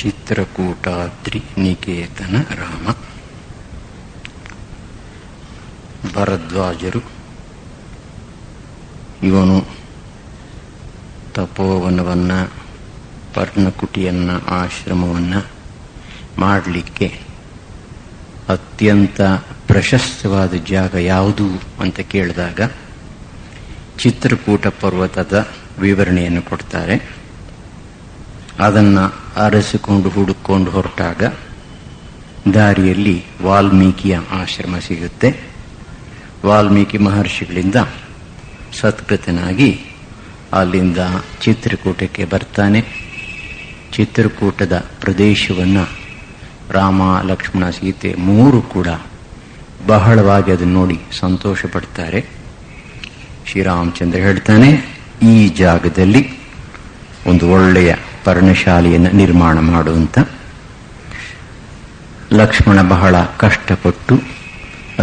ಚಿತ್ರಕೂಟಾದ್ರಿ ನಿಕೇತನ ರಾಮ. ಭರದ್ವಾಜರು ಇವನು ತಪೋವನವನ್ನ, ಪರ್ಣಕುಟಿಯನ್ನ, ಆಶ್ರಮವನ್ನ ಮಾಡಲಿಕ್ಕೆ ಅತ್ಯಂತ ಪ್ರಶಸ್ತವಾದ ಜಾಗ ಯಾವುದು ಅಂತ ಕೇಳಿದಾಗ ಚಿತ್ರಕೂಟ ಪರ್ವತದ ವಿವರಣೆಯನ್ನು ಕೊಡ್ತಾರೆ. ಅದನ್ನು ಅರಸಿಕೊಂಡು ಹುಡುಕೊಂಡು ಹೊರಟಾಗ ದಾರಿಯಲ್ಲಿ ವಾಲ್ಮೀಕಿಯ ಆಶ್ರಮ ಸಿಗುತ್ತೆ. ವಾಲ್ಮೀಕಿ ಮಹರ್ಷಿಗಳಿಂದ ಸತ್ಕೃತನಾಗಿ ಅಲ್ಲಿಂದ ಚಿತ್ರಕೂಟಕ್ಕೆ ಬರ್ತಾನೆ. ಚಿತ್ರಕೂಟದ ಪ್ರದೇಶವನ್ನು ರಾಮ, ಲಕ್ಷ್ಮಣ, ಸೀತೆ ಮೂರು ಕೂಡ ಬಹಳವಾಗಿ ಅದನ್ನು ನೋಡಿ ಸಂತೋಷ ಪಡ್ತಾರೆ. ಶ್ರೀರಾಮಚಂದ್ರ ಹೇಳ್ತಾನೆ, ಈ ಜಾಗದಲ್ಲಿ ಒಂದು ಒಳ್ಳೆಯ ಪರ್ಣಶಾಲೆಯನ್ನು ನಿರ್ಮಾಣ ಮಾಡುವಂತ. ಲಕ್ಷ್ಮಣ ಬಹಳ ಕಷ್ಟಪಟ್ಟು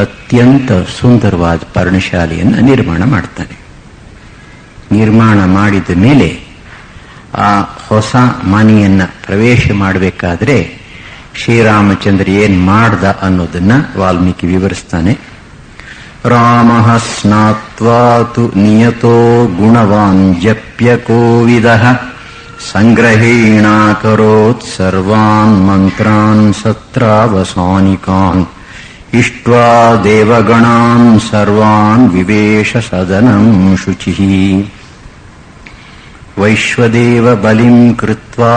ಅತ್ಯಂತ ಸುಂದರವಾದ ಪರ್ಣಶಾಲೆಯನ್ನು ನಿರ್ಮಾಣ ಮಾಡ್ತಾನೆ. ನಿರ್ಮಾಣ ಮಾಡಿದ ಮೇಲೆ ಆ ಹೊಸ ಮನೆಯನ್ನ ಪ್ರವೇಶ ಮಾಡಬೇಕಾದ್ರೆ ಶ್ರೀರಾಮಚಂದ್ರ ಏನ್ ಮಾಡ್ದ ಅನ್ನೋದನ್ನ ವಾಲ್ಮೀಕಿ ವಿವರಿಸ್ತಾನೆ. ರಾಮ ಸ್ನಾತ್ವಾತು ನಿಯತೋ ಗುಣವಾನ್ ಜಪ್ಯ ಕೋವಿದಃ ಸಂಗ್ರಹೀಣಾಕರೋತ್ ಸರ್ವಾನ್ ಮಂತ್ರಾನ್ ಸತ್ರಾವಸಾನಿಕಾನ್ ಇಷ್ಟ್ವಾ ದೇವಗಣಾನ್ ಸರ್ವಾನ್ ವಿವೇಶ ಸದನಂ ಶುಚಿಃ ವೈಶ್ವದೇವ ಬಲಿಂ ಕೃತ್ವಾ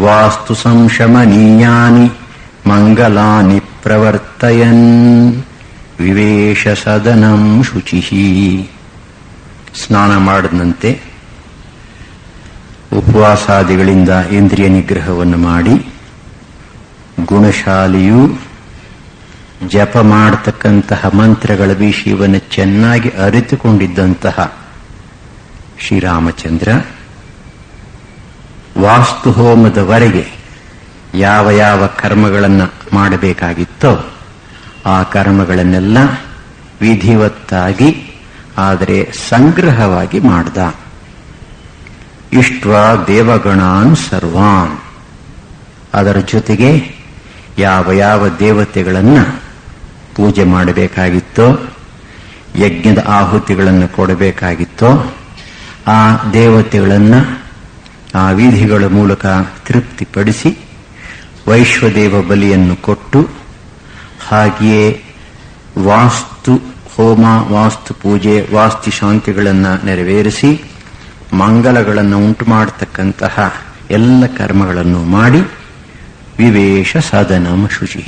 ವಾಸ್ತು ಸಂಶಮನೀಯಾನಿ ಮಂಗಲಾನಿ ಪ್ರವರ್ತಯನ್ ವಿವೇಶ ಸದನಂ ಶುಚಿಃ. ಸ್ನಾನ ಮಾಡದಂತೆ ಉಪವಾಸಾದಿಗಳಿಂದ ಇಂದ್ರಿಯ ನಿಗ್ರಹವನ್ನು ಮಾಡಿ ಗುಣಶಾಲಿಯು ಜಪ ಮಾಡತಕ್ಕಂತಹ ಮಂತ್ರಗಳ ವಿಷಯವನ್ನು ಚೆನ್ನಾಗಿ ಅರಿತುಕೊಂಡಿದ್ದಂತಹ ಶ್ರೀರಾಮಚಂದ್ರ ವಾಸ್ತು ಹೋಮದವರೆಗೆ ಯಾವ ಯಾವ ಕರ್ಮಗಳನ್ನು ಮಾಡಬೇಕಾಗಿತ್ತೋ ಆ ಕರ್ಮಗಳನ್ನೆಲ್ಲ ವಿಧಿವತ್ತಾಗಿ ಆದರೆ ಸಂಗ್ರಹವಾಗಿ ಮಾಡ್ದ. ಇಷ್ಟ್ವಾ ದೇವಗಣಾನ್ ಸರ್ವಾನ್, ಅದರ ಜೊತೆಗೆ ಯಾವ ಯಾವ ದೇವತೆಗಳನ್ನ ಪೂಜೆ ಮಾಡಬೇಕಾಗಿತ್ತೋ, ಯಜ್ಞದ ಆಹುತಿಗಳನ್ನು ಕೊಡಬೇಕಾಗಿತ್ತೋ ಆ ದೇವತೆಗಳನ್ನ ಆ ವಿಧಿಗಳ ಮೂಲಕ ತೃಪ್ತಿಪಡಿಸಿ ವೈಶ್ವದೇವ ಬಲಿಯನ್ನು ಕೊಟ್ಟು, ಹಾಗೆಯೇ ವಾಸ್ತು ಹೋಮ, ವಾಸ್ತು ಪೂಜೆ, ವಾಸ್ತು ಶಾಂತಿಗಳನ್ನು ನೆರವೇರಿಸಿ ಮಂಗಲಗಳನ್ನು ಉಂಟು ಮಾಡತಕ್ಕಂತಹ ಎಲ್ಲ ಕರ್ಮಗಳನ್ನು ಮಾಡಿ ವಿವೇಶ ಸದನಂ ಶುಚಿ,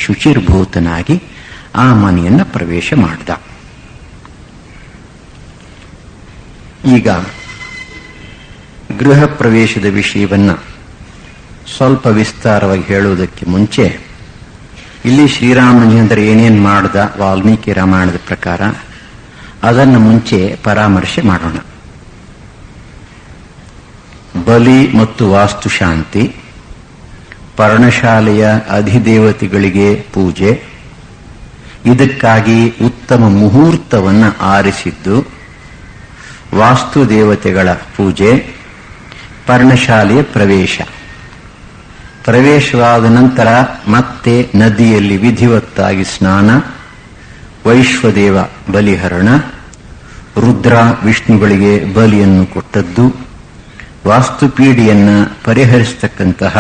ಶುಚಿರ್ಭೂತನಾಗಿ ಆ ಮನೆಯನ್ನು ಪ್ರವೇಶ ಮಾಡಿದ. ಈಗ ಗೃಹ ಪ್ರವೇಶದ ವಿಷಯವನ್ನ ಸ್ವಲ್ಪ ವಿಸ್ತಾರವಾಗಿ ಹೇಳುವುದಕ್ಕೆ ಮುಂಚೆ ಇಲ್ಲಿ ಶ್ರೀರಾಮಚಂದ್ರ ಏನೇನು ಮಾಡ್ದ ವಾಲ್ಮೀಕಿ ರಾಮಾಯಣದ ಪ್ರಕಾರ ಅದನ್ನು ಮುಂಚೆ ಪರಾಮರ್ಶೆ ಮಾಡೋಣ. ಬಲಿ ಮತ್ತು ವಾಸ್ತುಶಾಂತಿ, ಪರ್ಣಶಾಲೆಯ ಅಧಿದೇವತೆಗಳಿಗೆ ಪೂಜೆ, ಇದಕ್ಕಾಗಿ ಉತ್ತಮ ಮುಹೂರ್ತವನ್ನು ಆರಿಸಿದ್ದು, ವಾಸ್ತು ದೇವತೆಗಳ ಪೂಜೆ, ಪರ್ಣಶಾಲೆಯ ಪ್ರವೇಶವಾದ ನಂತರ ಮತ್ತೆ ನದಿಯಲ್ಲಿ ವಿಧಿವತ್ತಾಗಿ ಸ್ನಾನ, ವೈಶ್ವದೇವ ಬಲಿಹರಣ, ರುದ್ರ ವಿಷ್ಣುಗಳಿಗೆ ಬಲಿಯನ್ನು ಕೊಟ್ಟದ್ದು, ವಾಸ್ತುಪೀಡಿಯನ್ನ ಪರಿಹರಿಸತಕ್ಕಂತಹ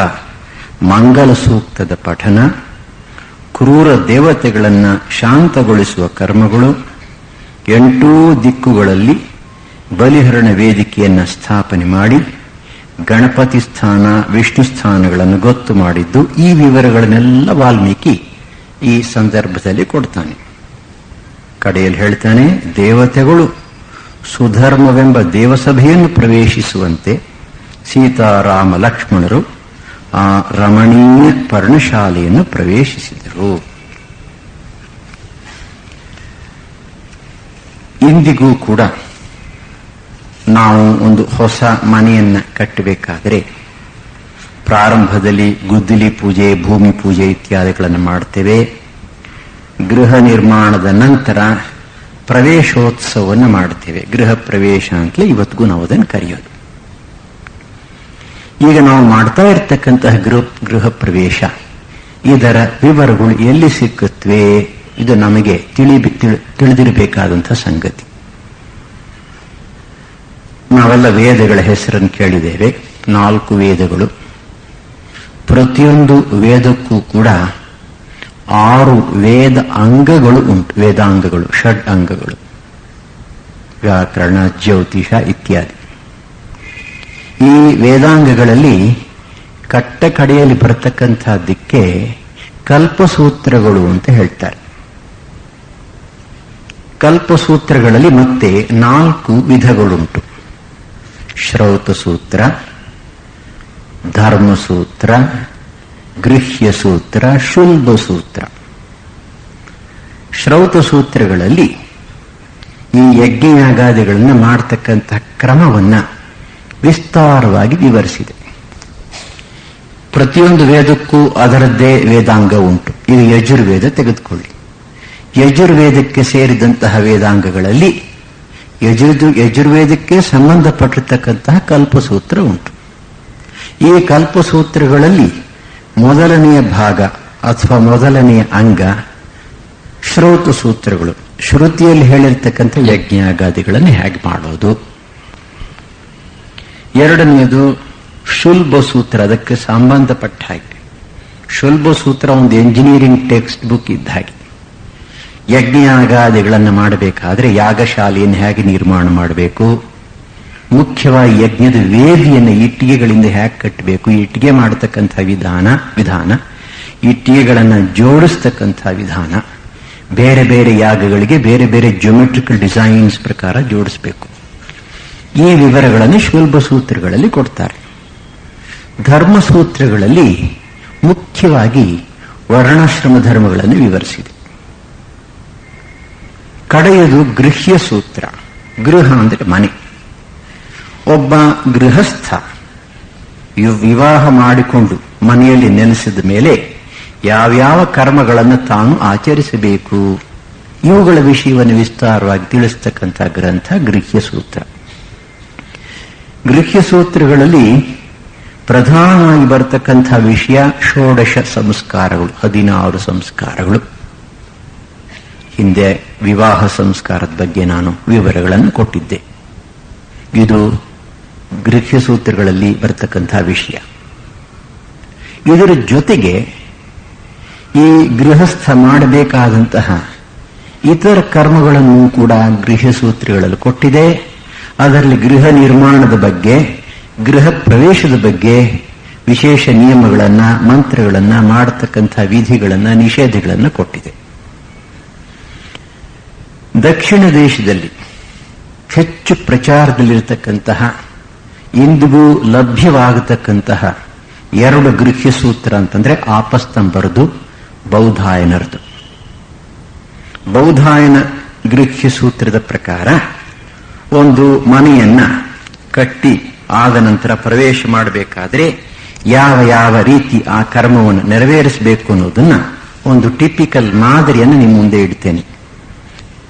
ಮಂಗಲ ಸೂಕ್ತದ ಪಠನ, ಕ್ರೂರ ದೇವತೆಗಳನ್ನು ಶಾಂತಗೊಳಿಸುವ ಕರ್ಮಗಳು, 8 ದಿಕ್ಕುಗಳಲ್ಲಿ ಬಲಿಹರಣ ವೇದಿಕೆಯನ್ನು ಸ್ಥಾಪನೆ ಮಾಡಿ ಗಣಪತಿ ಸ್ಥಾನ, ವಿಷ್ಣು ಸ್ಥಾನಗಳನ್ನು ಗೊತ್ತು ಮಾಡಿದ್ದು. ಈ ವಿವರಗಳನ್ನೆಲ್ಲ ವಾಲ್ಮೀಕಿ ಈ ಸಂದರ್ಭದಲ್ಲಿ ಕೊಡ್ತಾನೆ. ಕಡೆಯಲ್ಲಿ ಹೇಳ್ತಾನೆ, ದೇವತೆಗಳು ಸುಧರ್ಮವೆಂಬ ದೇವಸಭೆಯನ್ನು ಪ್ರವೇಶಿಸುವಂತೆ ಸೀತಾರಾಮ ಲಕ್ಷ್ಮಣರು ಆ ರಮಣೀಯ ಪರ್ಣಶಾಲೆಯನ್ನು ಪ್ರವೇಶಿಸಿದರು. ಇಂದಿಗೂ ಕೂಡ ನಾವು ಒಂದು ಹೊಸ ಮನೆಯನ್ನ ಕಟ್ಟಬೇಕಾದರೆ ಪ್ರಾರಂಭದಲ್ಲಿ ಗುದ್ದಲಿ ಪೂಜೆ, ಭೂಮಿ ಪೂಜೆ ಇತ್ಯಾದಿಗಳನ್ನು ಮಾಡ್ತೇವೆ. ಗೃಹ ನಿರ್ಮಾಣದ ನಂತರ ಪ್ರವೇಶೋತ್ಸವವನ್ನು ಮಾಡ್ತೇವೆ. ಗೃಹ ಪ್ರವೇಶ ಅಂತಲೇ ಇವತ್ತಿಗೂ ನಾವು ಅದನ್ನು ಕರೆಯೋದು. ಈಗ ನಾವು ಮಾಡ್ತಾ ಇರ್ತಕ್ಕಂತಹ ಗೃಹ ಪ್ರವೇಶ, ಇದರ ವಿವರಗಳು ಎಲ್ಲಿ ಸಿಕ್ಕುತ್ತವೆ? ಇದು ನಮಗೆ ತಿಳಿದಿರಬೇಕಾದಂತಹ ಸಂಗತಿ. ನಾವೆಲ್ಲ ವೇದಗಳ ಹೆಸರನ್ನು ಕೇಳಿದ್ದೇವೆ. 4 ವೇದಗಳು. ಪ್ರತಿಯೊಂದು ವೇದಕ್ಕೂ ಕೂಡ 6 ವೇದ ಅಂಗಗಳು ಉಂಟು. ವೇದಾಂಗಗಳು, ಷಡ್ ಅಂಗಗಳು, ವ್ಯಾಕರಣ, ಜ್ಯೋತಿಷ ಇತ್ಯಾದಿ. ಈ ವೇದಾಂಗಗಳಲ್ಲಿ ಕಟ್ಟ ಕಡೆಯಲ್ಲಿ ಬರತಕ್ಕಂಥದ್ದಕ್ಕೆ ಕಲ್ಪಸೂತ್ರಗಳು ಅಂತ ಹೇಳ್ತಾರೆ. ಕಲ್ಪಸೂತ್ರಗಳಲ್ಲಿ ಮತ್ತೆ 4 ವಿಧಗಳುಂಟು. ಶ್ರೌತ ಸೂತ್ರ, ಧರ್ಮಸೂತ್ರ, ಗೃಹ್ಯ ಸೂತ್ರ, ಶುಲ್ಬ ಸೂತ್ರ. ಶ್ರೌತ ಸೂತ್ರಗಳಲ್ಲಿ ಈ ಯಜ್ಞಯಾಗಾದಿಗಳನ್ನು ಮಾಡತಕ್ಕಂತಹ ಕ್ರಮವನ್ನ ವಿಸ್ತಾರವಾಗಿ ವಿವರಿಸಿದೆ. ಪ್ರತಿಯೊಂದು ವೇದಕ್ಕೂ ಅದರದ್ದೇ ವೇದಾಂಗ ಉಂಟು. ಇದು ಯಜುರ್ವೇದ ತೆಗೆದುಕೊಳ್ಳಿ. ಯಜುರ್ವೇದಕ್ಕೆ ಸೇರಿದಂತಹ ವೇದಾಂಗಗಳಲ್ಲಿ ಯಜುರ್ವೇದಕ್ಕೆ ಸಂಬಂಧಪಟ್ಟಿರ್ತಕ್ಕಂತಹ ಕಲ್ಪಸೂತ್ರ ಉಂಟು. ಈ ಕಲ್ಪಸೂತ್ರಗಳಲ್ಲಿ ಮೊದಲನೆಯ ಭಾಗ ಅಥವಾ ಮೊದಲನೆಯ ಅಂಗ ಶ್ರೌತ ಸೂತ್ರಗಳು. ಶ್ರುತಿಯಲ್ಲಿ ಹೇಳಿರ್ತಕ್ಕಂಥ ಯಜ್ಞಯಾಗಾದಿಗಳನ್ನು ಹೇಗೆ ಮಾಡೋದು. ಎರಡನೆಯದು ಶುಲ್ಬ ಸೂತ್ರ, ಅದಕ್ಕೆ ಸಂಬಂಧಪಟ್ಟ ಹಾಗೆ. ಶುಲ್ಬ ಸೂತ್ರ ಒಂದು ಎಂಜಿನಿಯರಿಂಗ್ ಟೆಕ್ಸ್ಟ್ ಬುಕ್ ಇದ್ದ ಹಾಗೆ. ಯಜ್ಞಯಾಗಾದಿಗಳನ್ನು ಮಾಡಬೇಕಾದ್ರೆ ಯಾಗಶಾಲೆಯನ್ನು ಹೇಗೆ ನಿರ್ಮಾಣ ಮಾಡಬೇಕು, ಮುಖ್ಯವಾಗಿ ಯಜ್ಞದ ವೇದಿಯನ್ನು ಇಟ್ಟಿಗೆಗಳಿಂದ ಹೇಗೆ ಕಟ್ಟಬೇಕು, ಇಟ್ಟಿಗೆ ಮಾಡತಕ್ಕಂಥ ವಿಧಾನ, ಇಟ್ಟಿಗೆಗಳನ್ನು ಜೋಡಿಸ್ತಕ್ಕಂಥ ವಿಧಾನ, ಬೇರೆ ಬೇರೆ ಯಾಗಗಳಿಗೆ ಬೇರೆ ಬೇರೆ ಜಿಯೋಮೆಟ್ರಿಕಲ್ ಡಿಸೈನ್ಸ್ ಪ್ರಕಾರ ಜೋಡಿಸಬೇಕು. ಈ ವಿವರಗಳನ್ನು ಶುಲ್ಬ ಸೂತ್ರಗಳಲ್ಲಿ ಕೊಡ್ತಾರೆ. ಧರ್ಮಸೂತ್ರಗಳಲ್ಲಿ ಮುಖ್ಯವಾಗಿ ವರ್ಣಾಶ್ರಮ ಧರ್ಮಗಳನ್ನು ವಿವರಿಸಿದೆ. ಕಡೆಯದು ಗೃಹ್ಯ ಸೂತ್ರ. ಗೃಹ ಅಂದರೆ ಮನೆ. ಒಬ್ಬ ಗೃಹಸ್ಥ ವಿವಾಹ ಮಾಡಿಕೊಂಡು ಮನೆಯಲ್ಲಿ ನೆಲೆಸಿದ ಮೇಲೆ ಯಾವ್ಯಾವ ಕರ್ಮಗಳನ್ನು ತಾನು ಆಚರಿಸಬೇಕು, ಇವುಗಳ ವಿಷಯವನ್ನು ವಿಸ್ತಾರವಾಗಿ ತಿಳಿಸ್ತಕ್ಕಂಥ ಗ್ರಂಥ ಗೃಹ್ಯ ಸೂತ್ರ. ಗೃಹ್ಯ ಸೂತ್ರಗಳಲ್ಲಿ ಪ್ರಧಾನವಾಗಿ ಬರತಕ್ಕಂಥ ವಿಷಯ ಷೋಡಶ ಸಂಸ್ಕಾರಗಳು, 16 ಸಂಸ್ಕಾರಗಳು. ಹಿಂದೆ ವಿವಾಹ ಸಂಸ್ಕಾರದ ಬಗ್ಗೆ ನಾನು ವಿವರಗಳನ್ನು ಕೊಟ್ಟಿದ್ದೆ. ಇದು ಗೃಹ್ಯ ಸೂತ್ರಗಳಲ್ಲಿ ಬರತಕ್ಕಂಥ ವಿಷಯ. ಇದರ ಜೊತೆಗೆ ಈ ಗೃಹಸ್ಥ ಮಾಡಬೇಕಾದಂತಹ ಇತರ ಕರ್ಮಗಳನ್ನು ಕೂಡ ಗೃಹ್ಯ ಸೂತ್ರಗಳಲ್ಲಿ ಕೊಟ್ಟಿದೆ. ಅದರಲ್ಲಿ ಗೃಹ ನಿರ್ಮಾಣದ ಬಗ್ಗೆ, ಗೃಹ ಪ್ರವೇಶದ ಬಗ್ಗೆ ವಿಶೇಷ ನಿಯಮಗಳನ್ನು, ಮಂತ್ರಗಳನ್ನು, ಮಾಡತಕ್ಕಂಥ ವಿಧಿಗಳನ್ನು, ನಿಷೇಧಗಳನ್ನು ಕೊಟ್ಟಿದೆ. ದಕ್ಷಿಣ ದೇಶದಲ್ಲಿ ಹೆಚ್ಚು ಪ್ರಚಾರದಲ್ಲಿರತಕ್ಕಂತಹ, ಇಂದಿಗೂ ಲಭ್ಯವಾಗತಕ್ಕಂತಹ 2 ಗೃಹ್ಯ ಸೂತ್ರ ಅಂತಂದ್ರೆ ಆಪಸ್ತಂಬರದು, ಬೌಧಾಯನರದು. ಬೌಧಾಯನ ಗೃಹ್ಯ ಸೂತ್ರದ ಪ್ರಕಾರ ಒಂದು ಮನೆಯನ್ನ ಕಟ್ಟಿ ಆದ ನಂತರ ಪ್ರವೇಶ ಮಾಡಬೇಕಾದ್ರೆ ಯಾವ ಯಾವ ರೀತಿ ಆ ಕರ್ಮವನ್ನು ನೆರವೇರಿಸಬೇಕು ಅನ್ನೋದನ್ನ ಒಂದು ಟಿಪಿಕಲ್ ಮಾದರಿಯನ್ನು ನಿಮ್ಮ ಮುಂದೆ ಇಡ್ತೇನೆ.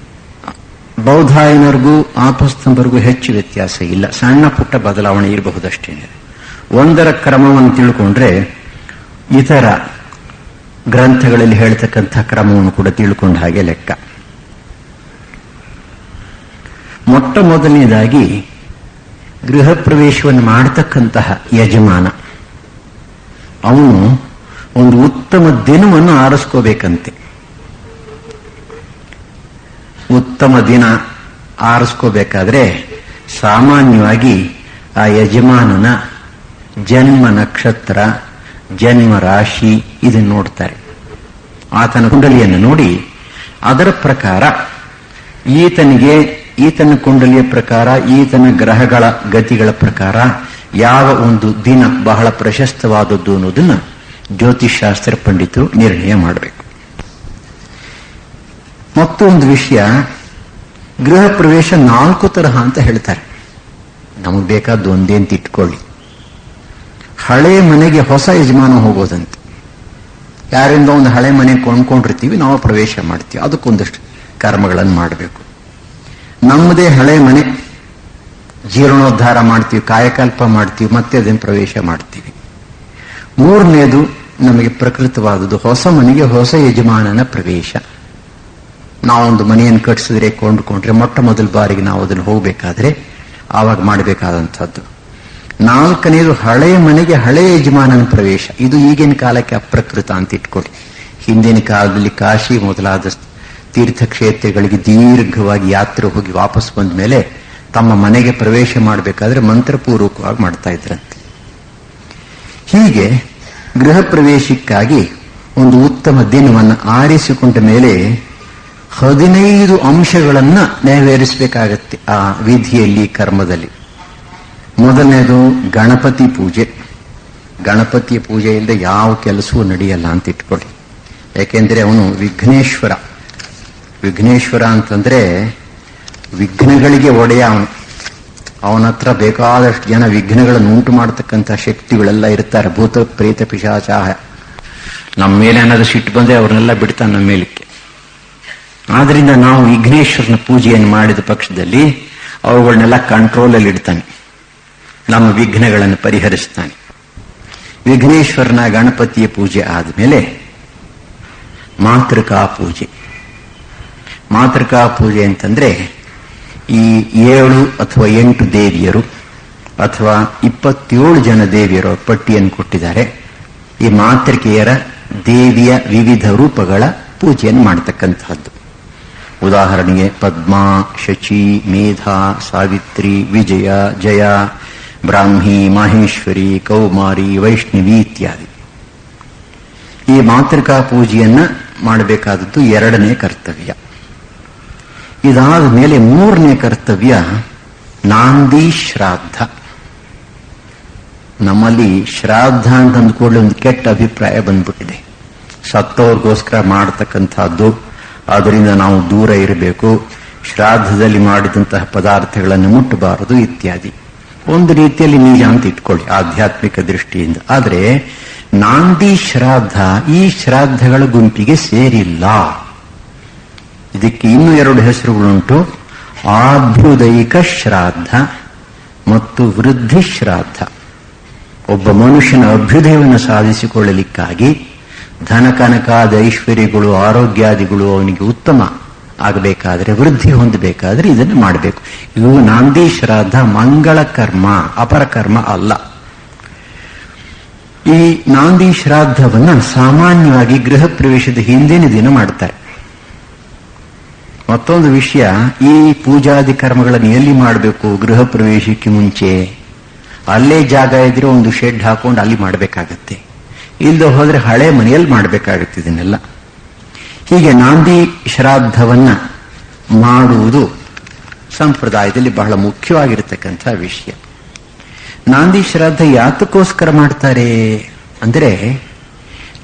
ಬೌಧಾಯನರಿಗೂ ಆಪಸ್ತಂಬರಿಗೂ ಹೆಚ್ಚು ವ್ಯತ್ಯಾಸ ಇಲ್ಲ, ಸಣ್ಣ ಪುಟ್ಟ ಬದಲಾವಣೆ ಇರಬಹುದಷ್ಟೇ. ಒಂದರ ಕ್ರಮವನ್ನು ತಿಳ್ಕೊಂಡ್ರೆ ಇತರ ಗ್ರಂಥಗಳಲ್ಲಿ ಹೇಳ್ತಕ್ಕಂಥ ಕ್ರಮವನ್ನು ಕೂಡ ತಿಳ್ಕೊಂಡ ಹಾಗೆ ಲೆಕ್ಕ. ಮೊಟ್ಟ ಮೊದಲನೇದಾಗಿ ಗೃಹ ಪ್ರವೇಶವನ್ನು ಮಾಡತಕ್ಕಂತಹ ಯಜಮಾನ ಅವನು ಒಂದು ಉತ್ತಮ ದಿನವನ್ನು ಆರಿಸ್ಕೋಬೇಕಂತೆ. ಉತ್ತಮ ದಿನ ಆರಿಸ್ಕೋಬೇಕಾದ್ರೆ ಸಾಮಾನ್ಯವಾಗಿ ಆ ಯಜಮಾನನ ಜನ್ಮ ನಕ್ಷತ್ರ, ಜನ್ಮ ರಾಶಿ ಇದನ್ನು ನೋಡ್ತಾರೆ. ಆತನ ಕುಂಡಲಿಯನ್ನು ನೋಡಿ ಅದರ ಪ್ರಕಾರ ಈತನ ಕುಂಡಲಿಯ ಪ್ರಕಾರ, ಈತನ ಗ್ರಹಗಳ ಗತಿಗಳ ಪ್ರಕಾರ ಯಾವ ಒಂದು ದಿನ ಬಹಳ ಪ್ರಶಸ್ತವಾದದ್ದು ಅನ್ನೋದನ್ನ ಜ್ಯೋತಿಷಾಸ್ತ್ರ ಪಂಡಿತರು ನಿರ್ಣಯ ಮಾಡಬೇಕು. ಮತ್ತೊಂದು ವಿಷಯ, ಗೃಹ ಪ್ರವೇಶ 4 ತರಹ ಅಂತ ಹೇಳ್ತಾರೆ. ನಮಗೆ ಬೇಕಾದ್ದು ಒಂದೇ ಅಂತ ಇಟ್ಕೊಳ್ಳಿ. ಹಳೆ ಮನೆಗೆ ಹೊಸ ಯಜಮಾನ ಹೋಗೋದಂತೆ. ಯಾರಿಂದ ಒಂದು ಹಳೆ ಮನೆ ಕೊಂಡ್ಕೊಂಡಿರ್ತೀವಿ, ನಾವು ಪ್ರವೇಶ ಮಾಡ್ತೀವಿ, ಅದಕ್ಕೊಂದಷ್ಟು ಕರ್ಮಗಳನ್ನು ಮಾಡಬೇಕು. ನಮ್ಮದೇ ಹಳೆ ಮನೆ, ಜೀರ್ಣೋದ್ಧಾರ ಮಾಡ್ತೀವಿ, ಕಾಯಕಲ್ಪ ಮಾಡ್ತೀವಿ, ಮತ್ತೆ ಅದನ್ನು ಪ್ರವೇಶ ಮಾಡ್ತೀವಿ. ಮೂರನೇದು ನಮಗೆ ಪ್ರಕೃತವಾದದ್ದು, ಹೊಸ ಮನೆಗೆ ಹೊಸ ಯಜಮಾನನ ಪ್ರವೇಶ. ನಾವೊಂದು ಮನೆಯನ್ನು ಕಟ್ಟಿಸಿದ್ರೆ, ಕೊಂಡ್ರೆ ಮೊಟ್ಟ ಮೊದಲ ಬಾರಿಗೆ ನಾವು ಅದನ್ನು ಹೋಗಬೇಕಾದ್ರೆ ಆವಾಗ ಮಾಡಬೇಕಾದಂಥದ್ದು. ನಾಲ್ಕನೇದು ಹಳೆಯ ಮನೆಗೆ ಹಳೆಯ ಯಜಮಾನನ ಪ್ರವೇಶ. ಇದು ಈಗಿನ ಕಾಲಕ್ಕೆ ಅಪ್ರಕೃತ ಅಂತ ಇಟ್ಕೊಳ್ಳಿ. ಹಿಂದಿನ ಕಾಲದಲ್ಲಿ ಕಾಶಿ ಮೊದಲಾದ ತೀರ್ಥಕ್ಷೇತ್ರಗಳಿಗೆ ದೀರ್ಘವಾಗಿ ಯಾತ್ರೆ ಹೋಗಿ ವಾಪಸ್ ಬಂದ ಮೇಲೆ ತಮ್ಮ ಮನೆಗೆ ಪ್ರವೇಶ ಮಾಡಬೇಕಾದ್ರೆ ಮಂತ್ರಪೂರ್ವಕವಾಗಿ ಮಾಡ್ತಾ ಇದ್ರಂತೆ. ಹೀಗೆ ಗೃಹ ಪ್ರವೇಶಕ್ಕಾಗಿ ಒಂದು ಉತ್ತಮ ದಿನವನ್ನು ಆರಿಸಿಕೊಂಡ ಮೇಲೆ 15 ಅಂಶಗಳನ್ನ ನೆರವೇರಿಸಬೇಕಾಗತ್ತೆ ಆ ವಿಧಿಯಲ್ಲಿ, ಕರ್ಮದಲ್ಲಿ. ಮೊದಲನೇದು ಗಣಪತಿ ಪೂಜೆ. ಗಣಪತಿಯ ಪೂಜೆ ಇಲ್ಲದೆ ಯಾವ ಕೆಲಸವೂ ನಡೆಯಲ್ಲ ಅಂತ ಇಟ್ಕೊಳ್ಳಿ. ಯಾಕೆಂದ್ರೆ ಅವನು ವಿಘ್ನೇಶ್ವರ. ವಿಘ್ನೇಶ್ವರ ಅಂತಂದ್ರೆ ವಿಘ್ನಗಳಿಗೆ ಒಡೆಯ ಅವನು. ಅವನ ಹತ್ರ ಬೇಕಾದಷ್ಟು ಜನ ವಿಘ್ನಗಳನ್ನು ಉಂಟು ಮಾಡತಕ್ಕಂಥ ಶಕ್ತಿಗಳೆಲ್ಲ ಇರ್ತಾರೆ. ಭೂತ ಪ್ರೇತ ಪಿಶಾಚಾಹ. ನಮ್ಮ ಮೇಲೆ ಏನಾದ್ರು ಸಿಟ್ಟು ಬಂದ್ರೆ ಅವ್ರನ್ನೆಲ್ಲ ಬಿಡ್ತಾನೆ ನಮ್ಮ ಮೇಲಕ್ಕೆ. ಆದ್ರಿಂದ ನಾವು ವಿಘ್ನೇಶ್ವರನ ಪೂಜೆಯನ್ನು ಮಾಡಿದ ಪಕ್ಷದಲ್ಲಿ ಅವುಗಳನ್ನೆಲ್ಲ ಕಂಟ್ರೋಲಲ್ಲಿ ಇಡ್ತಾನೆ, ನಮ್ಮ ವಿಘ್ನಗಳನ್ನು ಪರಿಹರಿಸ್ತಾನೆ. ವಿಘ್ನೇಶ್ವರನ ಗಣಪತಿಯ ಪೂಜೆ ಆದಮೇಲೆ ಮಾತೃಕಾ ಪೂಜೆ. ಮಾತೃಕಾ ಪೂಜೆ ಅಂತಂದ್ರೆ ಈ 7 ಅಥವಾ 8 ದೇವಿಯರು ಅಥವಾ 27 ಜನ ದೇವಿಯರು ಪಟ್ಟಿಯನ್ನು ಕೊಟ್ಟಿದ್ದಾರೆ. ಈ ಮಾತೃಕೆಯರ ದೇವಿಯ ವಿವಿಧ ರೂಪಗಳ ಪೂಜೆಯನ್ನು ಮಾಡತಕ್ಕಂತಹದ್ದು. ಉದಾಹರಣೆಗೆ ಪದ್ಮಾ, ಶಚಿ, ಮೇಧಾ, ಸಾವಿತ್ರಿ, ವಿಜಯ, ಜಯ, ಬ್ರಾಹ್ಮಿ, ಮಾಹೇಶ್ವರಿ, ಕೌಮಾರಿ, ವೈಷ್ಣವಿ ಇತ್ಯಾದಿ. ಈ ಮಾತೃಕಾ ಪೂಜೆಯನ್ನ ಮಾಡಬೇಕಾದದ್ದು 2ನೇ ಕರ್ತವ್ಯ. ಇದಾದ ಮೇಲೆ 3ನೇ ಕರ್ತವ್ಯ ನಾಂದಿ ಶ್ರಾದ್ದ. ನಮ್ಮಲ್ಲಿ ಶ್ರಾದ್ದ ಅಂತ ಅಂದ್ಕೊಳ್ಳಿ ಒಂದು ಕೆಟ್ಟ ಅಭಿಪ್ರಾಯ ಬಂದ್ಬಿಟ್ಟಿದೆ. ಸತ್ತವ್ರಿಗೋಸ್ಕರ ಮಾಡತಕ್ಕಂಥದ್ದು, ಅದರಿಂದ ನಾವು ದೂರ ಇರಬೇಕು, ಶ್ರಾದ್ದದಲ್ಲಿ ಮಾಡಿದಂತಹ ಪದಾರ್ಥಗಳನ್ನು ಮುಟ್ಟಬಾರದು ಇತ್ಯಾದಿ. ಒಂದು ರೀತಿಯಲ್ಲಿ ನಿಜ ಅಂತ ಇಟ್ಕೊಳ್ಳಿ ಆಧ್ಯಾತ್ಮಿಕ ದೃಷ್ಟಿಯಿಂದ. ಆದರೆ ನಾಂದಿ ಶ್ರಾದ್ದ ಈ ಶ್ರಾದ್ದಗಳ ಗುಂಪಿಗೆ ಸೇರಿಲ್ಲ. ಇದಕ್ಕೆ ಇನ್ನೂ 2 ಹೆಸರುಗಳುಂಟು. ಆಭ್ಯುದಯಿಕ ಶ್ರಾದ್ದ ಮತ್ತು ವೃದ್ಧಿ ಶ್ರಾದ್ದ. ಒಬ್ಬ ಮನುಷ್ಯನ ಅಭ್ಯುದಯವನ್ನು ಸಾಧಿಸಿಕೊಳ್ಳಲಿಕ್ಕಾಗಿ ಧನ ಕನಕಾದ ಐಶ್ವರ್ಯಗಳು, ಆರೋಗ್ಯಾದಿಗಳು ಅವನಿಗೆ ಉತ್ತಮ ಆಗಬೇಕಾದ್ರೆ, ವೃದ್ಧಿ ಹೊಂದಬೇಕಾದ್ರೆ ಇದನ್ನು ಮಾಡಬೇಕು. ಇವು ನಾಂದಿ ಶ್ರಾದ್ದ ಮಂಗಳ ಕರ್ಮ, ಅಪರ ಕರ್ಮ ಅಲ್ಲ. ಈ ನಾಂದಿ ಶ್ರಾದ್ದವನ್ನ ಸಾಮಾನ್ಯವಾಗಿ ಗೃಹ ಪ್ರವೇಶದ ಹಿಂದಿನ ದಿನ ಮಾಡ್ತಾರೆ. ಮತ್ತೊಂದು ವಿಷಯ, ಈ ಪೂಜಾದಿ ಕರ್ಮಗಳನ್ನು ಎಲ್ಲಿ ಮಾಡಬೇಕು? ಗೃಹ ಪ್ರವೇಶಕ್ಕೆ ಮುಂಚೆ ಅಲ್ಲೇ ಜಾಗ ಇದ್ರೆ ಒಂದು ಶೆಡ್ ಹಾಕೊಂಡು ಅಲ್ಲಿ ಮಾಡಬೇಕಾಗತ್ತೆ. ಇಲ್ಲದೆ ಹೋದ್ರೆ ಹಳೆ ಮನೆಯಲ್ಲಿ ಮಾಡಬೇಕಾಗುತ್ತೆ ಇದನ್ನೆಲ್ಲ. ಹೀಗೆ ನಾಂದಿ ಶ್ರಾದ್ದವನ್ನ ಮಾಡುವುದು ಸಂಪ್ರದಾಯದಲ್ಲಿ ಬಹಳ ಮುಖ್ಯವಾಗಿರತಕ್ಕಂಥ ವಿಷಯ. ನಾಂದಿ ಶ್ರಾದ್ದ ಯಾತಕ್ಕೋಸ್ಕರ ಮಾಡ್ತಾರೆ ಅಂದ್ರೆ,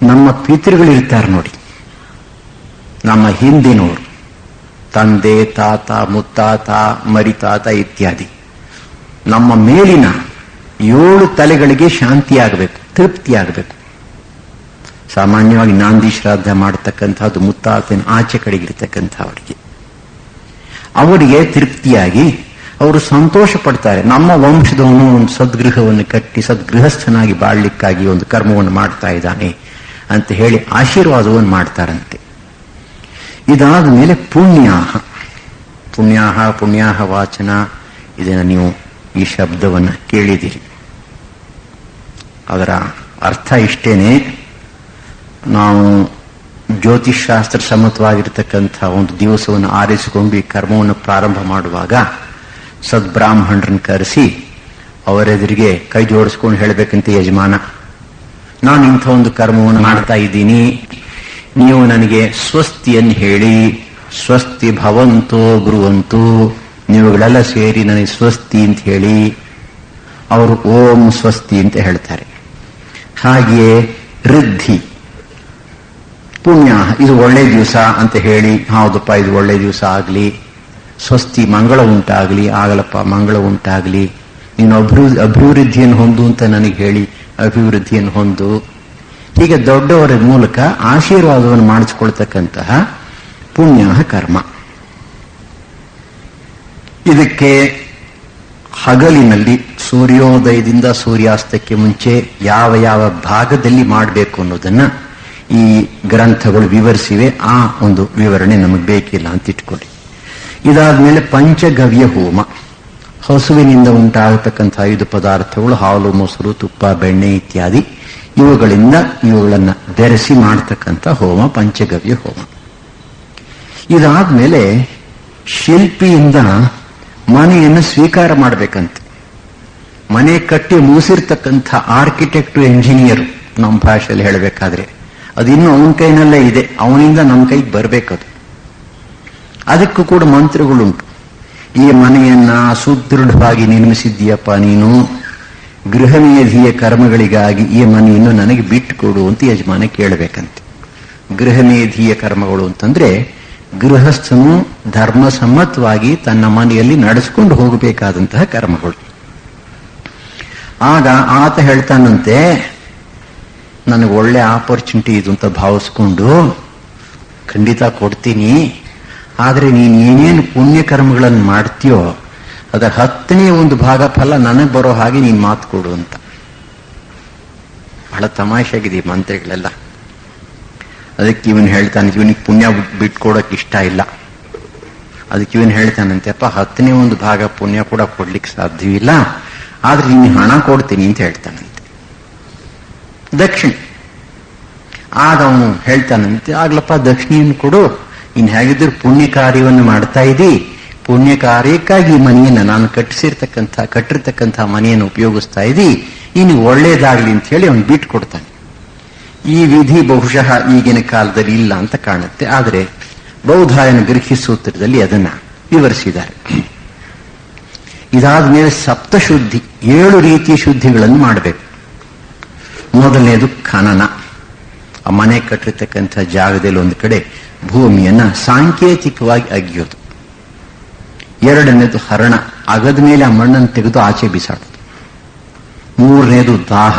ನಮ್ಮ ಪಿತೃಗಳಿರ್ತಾರೆ ನೋಡಿ, ನಮ್ಮ ಹಿಂದಿನವರು, ತಂದೆ, ತಾತ, ಮುತ್ತಾತ, ಮರಿತಾತ ಇತ್ಯಾದಿ, ನಮ್ಮ ಮೇಲಿನ 7 ತಲೆಗಳಿಗೆ ಶಾಂತಿಯಾಗಬೇಕು, ತೃಪ್ತಿಯಾಗಬೇಕು. ಸಾಮಾನ್ಯವಾಗಿ ನಾಂದಿ ಶ್ರಾದ್ದ ಮಾಡತಕ್ಕಂಥದ್ದು ಮುತ್ತಾತನ ಆಚೆ ಕಡೆಗಿರ್ತಕ್ಕಂಥವರಿಗೆ. ಅವರಿಗೆ ತೃಪ್ತಿಯಾಗಿ ಅವರು ಸಂತೋಷ ಪಡ್ತಾರೆ. ನಮ್ಮ ವಂಶದವನು ಒಂದು ಸದ್ಗೃಹವನ್ನು ಕಟ್ಟಿ ಸದ್ಗೃಹಸ್ಥನಾಗಿ ಬಾಳ್ಲಿಕ್ಕಾಗಿ ಒಂದು ಕರ್ಮವನ್ನು ಮಾಡ್ತಾ ಇದ್ದಾನೆ ಅಂತ ಹೇಳಿ ಆಶೀರ್ವಾದವನ್ನು ಮಾಡ್ತಾರಂತೆ. ಇದಾದ ಮೇಲೆ ಪುಣ್ಯಾಹ. ಪುಣ್ಯಾಹ, ಪುಣ್ಯಾಹ ವಾಚನ, ಇದನ್ನು ನೀವು ಈ ಶಬ್ದವನ್ನು ಕೇಳಿದಿರಿ. ಅದರ ಅರ್ಥ ಇಷ್ಟೇನೆ. ನಾವು ಜ್ಯೋತಿಷಾಸ್ತ್ರ ಸಮ್ಮತವಾಗಿರ್ತಕ್ಕಂಥ ಒಂದು ದಿವಸವನ್ನು ಆರಿಸಿಕೊಂಡು ಈ ಕರ್ಮವನ್ನು ಪ್ರಾರಂಭ ಮಾಡುವಾಗ ಸದ್ಬ್ರಾಹ್ಮಣರನ್ನು ಕರೆಸಿ ಅವರೆದುರಿಗೆ ಕೈ ಜೋಡಿಸ್ಕೊಂಡು ಹೇಳಬೇಕಂತ, ಯಜಮಾನ ನಾನು ಇಂಥ ಒಂದು ಕರ್ಮವನ್ನು ಮಾಡ್ತಾ ಇದ್ದೀನಿ, ನೀವು ನನಗೆ ಸ್ವಸ್ತಿಯನ್ನು ಹೇಳಿ, ಸ್ವಸ್ತಿ ಭವಂತೋ ಬ್ರುವಂತು, ನೀವುಗಳೆಲ್ಲ ಸೇರಿ ನನಗೆ ಸ್ವಸ್ತಿ ಅಂತ ಹೇಳಿ. ಅವರು ಓಂ ಸ್ವಸ್ತಿ ಅಂತ ಹೇಳ್ತಾರೆ. ಹಾಗೆಯೇ ವೃದ್ಧಿ, ಪುಣ್ಯ, ಇದು ಒಳ್ಳೆ ದಿವಸ ಅಂತ ಹೇಳಿ, ಹೌದಪ್ಪ ಇದು ಒಳ್ಳೆ ದಿವಸ ಆಗಲಿ, ಸ್ವಸ್ತಿ ಮಂಗಳ ಉಂಟಾಗಲಿ, ಆಗಲಪ್ಪ ಮಂಗಳ ಉಂಟಾಗಲಿ, ನೀನು ಅಭಿವೃದ್ಧಿಯನ್ನು ಹೊಂದು ಅಂತ ನನಗೆ ಹೇಳಿ ಅಭಿವೃದ್ಧಿಯನ್ನು ಹೊಂದು. ಹೀಗೆ ದೊಡ್ಡವರ ಮೂಲಕ ಆಶೀರ್ವಾದವನ್ನು ಮಾಡಿಸಿಕೊಳ್ತಕ್ಕಂತಹ ಪುಣ್ಯ ಕರ್ಮ. ಇದಕ್ಕೆ ಹಗಲಿನಲ್ಲಿ ಸೂರ್ಯೋದಯದಿಂದ ಸೂರ್ಯಾಸ್ತಕ್ಕೆ ಮುಂಚೆ ಯಾವ ಯಾವ ಭಾಗದಲ್ಲಿ ಮಾಡಬೇಕು ಅನ್ನೋದನ್ನ ಈ ಗ್ರಂಥಗಳು ವಿವರಿಸಿವೆ. ಆ ಒಂದು ವಿವರಣೆ ನಮಗೆ ಬೇಕಿಲ್ಲ ಅಂತ ಇಟ್ಕೊಳ್ಳಿ. ಇದಾದ್ಮೇಲೆ ಪಂಚಗವ್ಯ ಹೋಮ, ಹಸುವಿನಿಂದ ಉಂಟಾಗತಕ್ಕಂಥ 5 ಪದಾರ್ಥಗಳು, ಹಾಲು, ಮೊಸರು, ತುಪ್ಪ, ಬೆಣ್ಣೆ ಇತ್ಯಾದಿ, ಇವುಗಳನ್ನು ಬೆರೆಸಿ ಮಾಡತಕ್ಕಂಥ ಹೋಮ ಪಂಚಗವ್ಯ ಹೋಮ. ಇದಾದ್ಮೇಲೆ ಶಿಲ್ಪಿಯಿಂದ ಮನೆಯನ್ನು ಸ್ವೀಕಾರ ಮಾಡಬೇಕಂತೆ. ಮನೆ ಕಟ್ಟಿ ಮುಗಿಸಿರ್ತಕ್ಕಂಥ ಆರ್ಕಿಟೆಕ್ಟು, ಎಂಜಿನಿಯರು, ನಮ್ಮ ಭಾಷೆಯಲ್ಲಿ ಹೇಳಬೇಕಾದ್ರೆ ಅದಿನ್ನೂ ಅವನ ಕೈನಲ್ಲೇ ಇದೆ, ಅವನಿಂದ ನಮ್ಮ ಕೈಗೆ ಬರಬೇಕದು. ಅದಕ್ಕೂ ಕೂಡ ಮಂತ್ರಗಳುಂಟು. ಈ ಮನೆಯನ್ನ ಸುದೃಢವಾಗಿ ನಿರ್ಮಿಸಿದ್ದೀಯಪ್ಪ ನೀನು, ಗೃಹಮೇಧಿಯ ಕರ್ಮಗಳಿಗಾಗಿ ಈ ಮನೆಯನ್ನು ನನಗೆ ಬಿಟ್ಟು ಕೊಡು ಅಂತ ಯಜಮಾನ ಕೇಳಬೇಕಂತೆ. ಗೃಹಮೇಧಿಯ ಕರ್ಮಗಳು ಅಂತಂದ್ರೆ ಗೃಹಸ್ಥನು ಧರ್ಮಸಮ್ಮತವಾಗಿ ತನ್ನ ಮನೆಯಲ್ಲಿ ನಡೆಸಿಕೊಂಡು ಹೋಗಬೇಕಾದಂತಹ ಕರ್ಮಗಳು. ಆಗ ಆತ ಹೇಳ್ತಾನಂತೆ, ನನಗೆ ಒಳ್ಳೆ ಆಪರ್ಚುನಿಟಿ ಇದು ಅಂತ ಭಾವಿಸ್ಕೊಂಡು ಖಂಡಿತ ಕೊಡ್ತೀನಿ, ಆದರೆ ನೀನು ಏನೇನು ಪುಣ್ಯ ಕರ್ಮಗಳನ್ನು ಮಾಡ್ತೀಯೋ ಅದರ 10ನೇ ಒಂದು ಭಾಗ ಫಲ ನನಗೆ ಬರೋ ಹಾಗೆ ನೀನು ಮಾತು ಕೊಡು ಅಂತ. ಬಹಳ ತಮಾಷೆಯಾಗಿದೆ ಈ ಮಂತ್ರಿಗಳೆಲ್ಲ. ಅದಕ್ಕೆ ಇವನು ಹೇಳ್ತಾನೆ, ಇವನಿಗೆ ಪುಣ್ಯ ಬಿಟ್ಕೊಡೋಕೆ ಇಷ್ಟ ಇಲ್ಲ. ಅದಕ್ಕೆ ಇವನು ಹೇಳ್ತಾನಂತೆ, ಅಪ್ಪ 10ನೇ ಒಂದು ಭಾಗ ಪುಣ್ಯ ಕೂಡ ಕೊಡ್ಲಿಕ್ಕೆ ಸಾಧ್ಯವಿಲ್ಲ, ಆದ್ರೆ ನೀನು ಹಣ ಕೊಡ್ತೀನಿ ಅಂತ ಹೇಳ್ತಾನಂತೆ, ದಕ್ಷಿಣೆ. ಆಗ ಅವನು ಹೇಳ್ತಾನಂತೆ, ಆಗ್ಲಪ್ಪ ದಕ್ಷಿಣೆಯನ್ನು ಕೊಡು, ಇನ್ನು ಹೇಗಿದ್ರು ಪುಣ್ಯ ಕಾರ್ಯವನ್ನು ಮಾಡ್ತಾ ಇದ್ದೀ, ಪುಣ್ಯ ಕಾರ್ಯಕ್ಕಾಗಿ ಈ ಮನೆಯನ್ನು ನಾನು ಕಟ್ಟಿರ್ತಕ್ಕಂಥ ಮನೆಯನ್ನು ಉಪಯೋಗಿಸ್ತಾ ಇದ್ದೀ, ಇನ್ನು ಒಳ್ಳೇದಾಗ್ಲಿ ಅಂತ ಹೇಳಿ ಅವನು ಬಿಟ್ಟು ಕೊಡ್ತಾನೆ. ಈ ವಿಧಿ ಬಹುಶಃ ಈಗಿನ ಕಾಲದಲ್ಲಿ ಇಲ್ಲ ಅಂತ ಕಾಣುತ್ತೆ, ಆದರೆ ಬೌಧಾಯನ ಗೃಹ್ಯ ಸೂತ್ರದಲ್ಲಿ ಅದನ್ನ ವಿವರಿಸಿದ್ದಾರೆ. ಇದಾದ ಮೇಲೆ ಸಪ್ತಶುದ್ಧಿ, 7 ರೀತಿಯ ಶುದ್ಧಿಗಳನ್ನು ಮಾಡಬೇಕು. ಮೊದಲನೇದು ಖನನ, ಆ ಮನೆ ಕಟ್ಟಿರ್ತಕ್ಕಂಥ ಜಾಗದಲ್ಲಿ ಒಂದು ಕಡೆ ಭೂಮಿಯನ್ನ ಸಾಂಕೇತಿಕವಾಗಿ ಅಗಿಯೋದು. 2ನೇದು ಹರಣ, ಅಗದ ಮೇಲೆ ಆ ಮಣ್ಣನ್ನು ತೆಗೆದು ಆಚೆ ಬಿಸಾಡೋದು. 3ನೇದು ದಾಹ,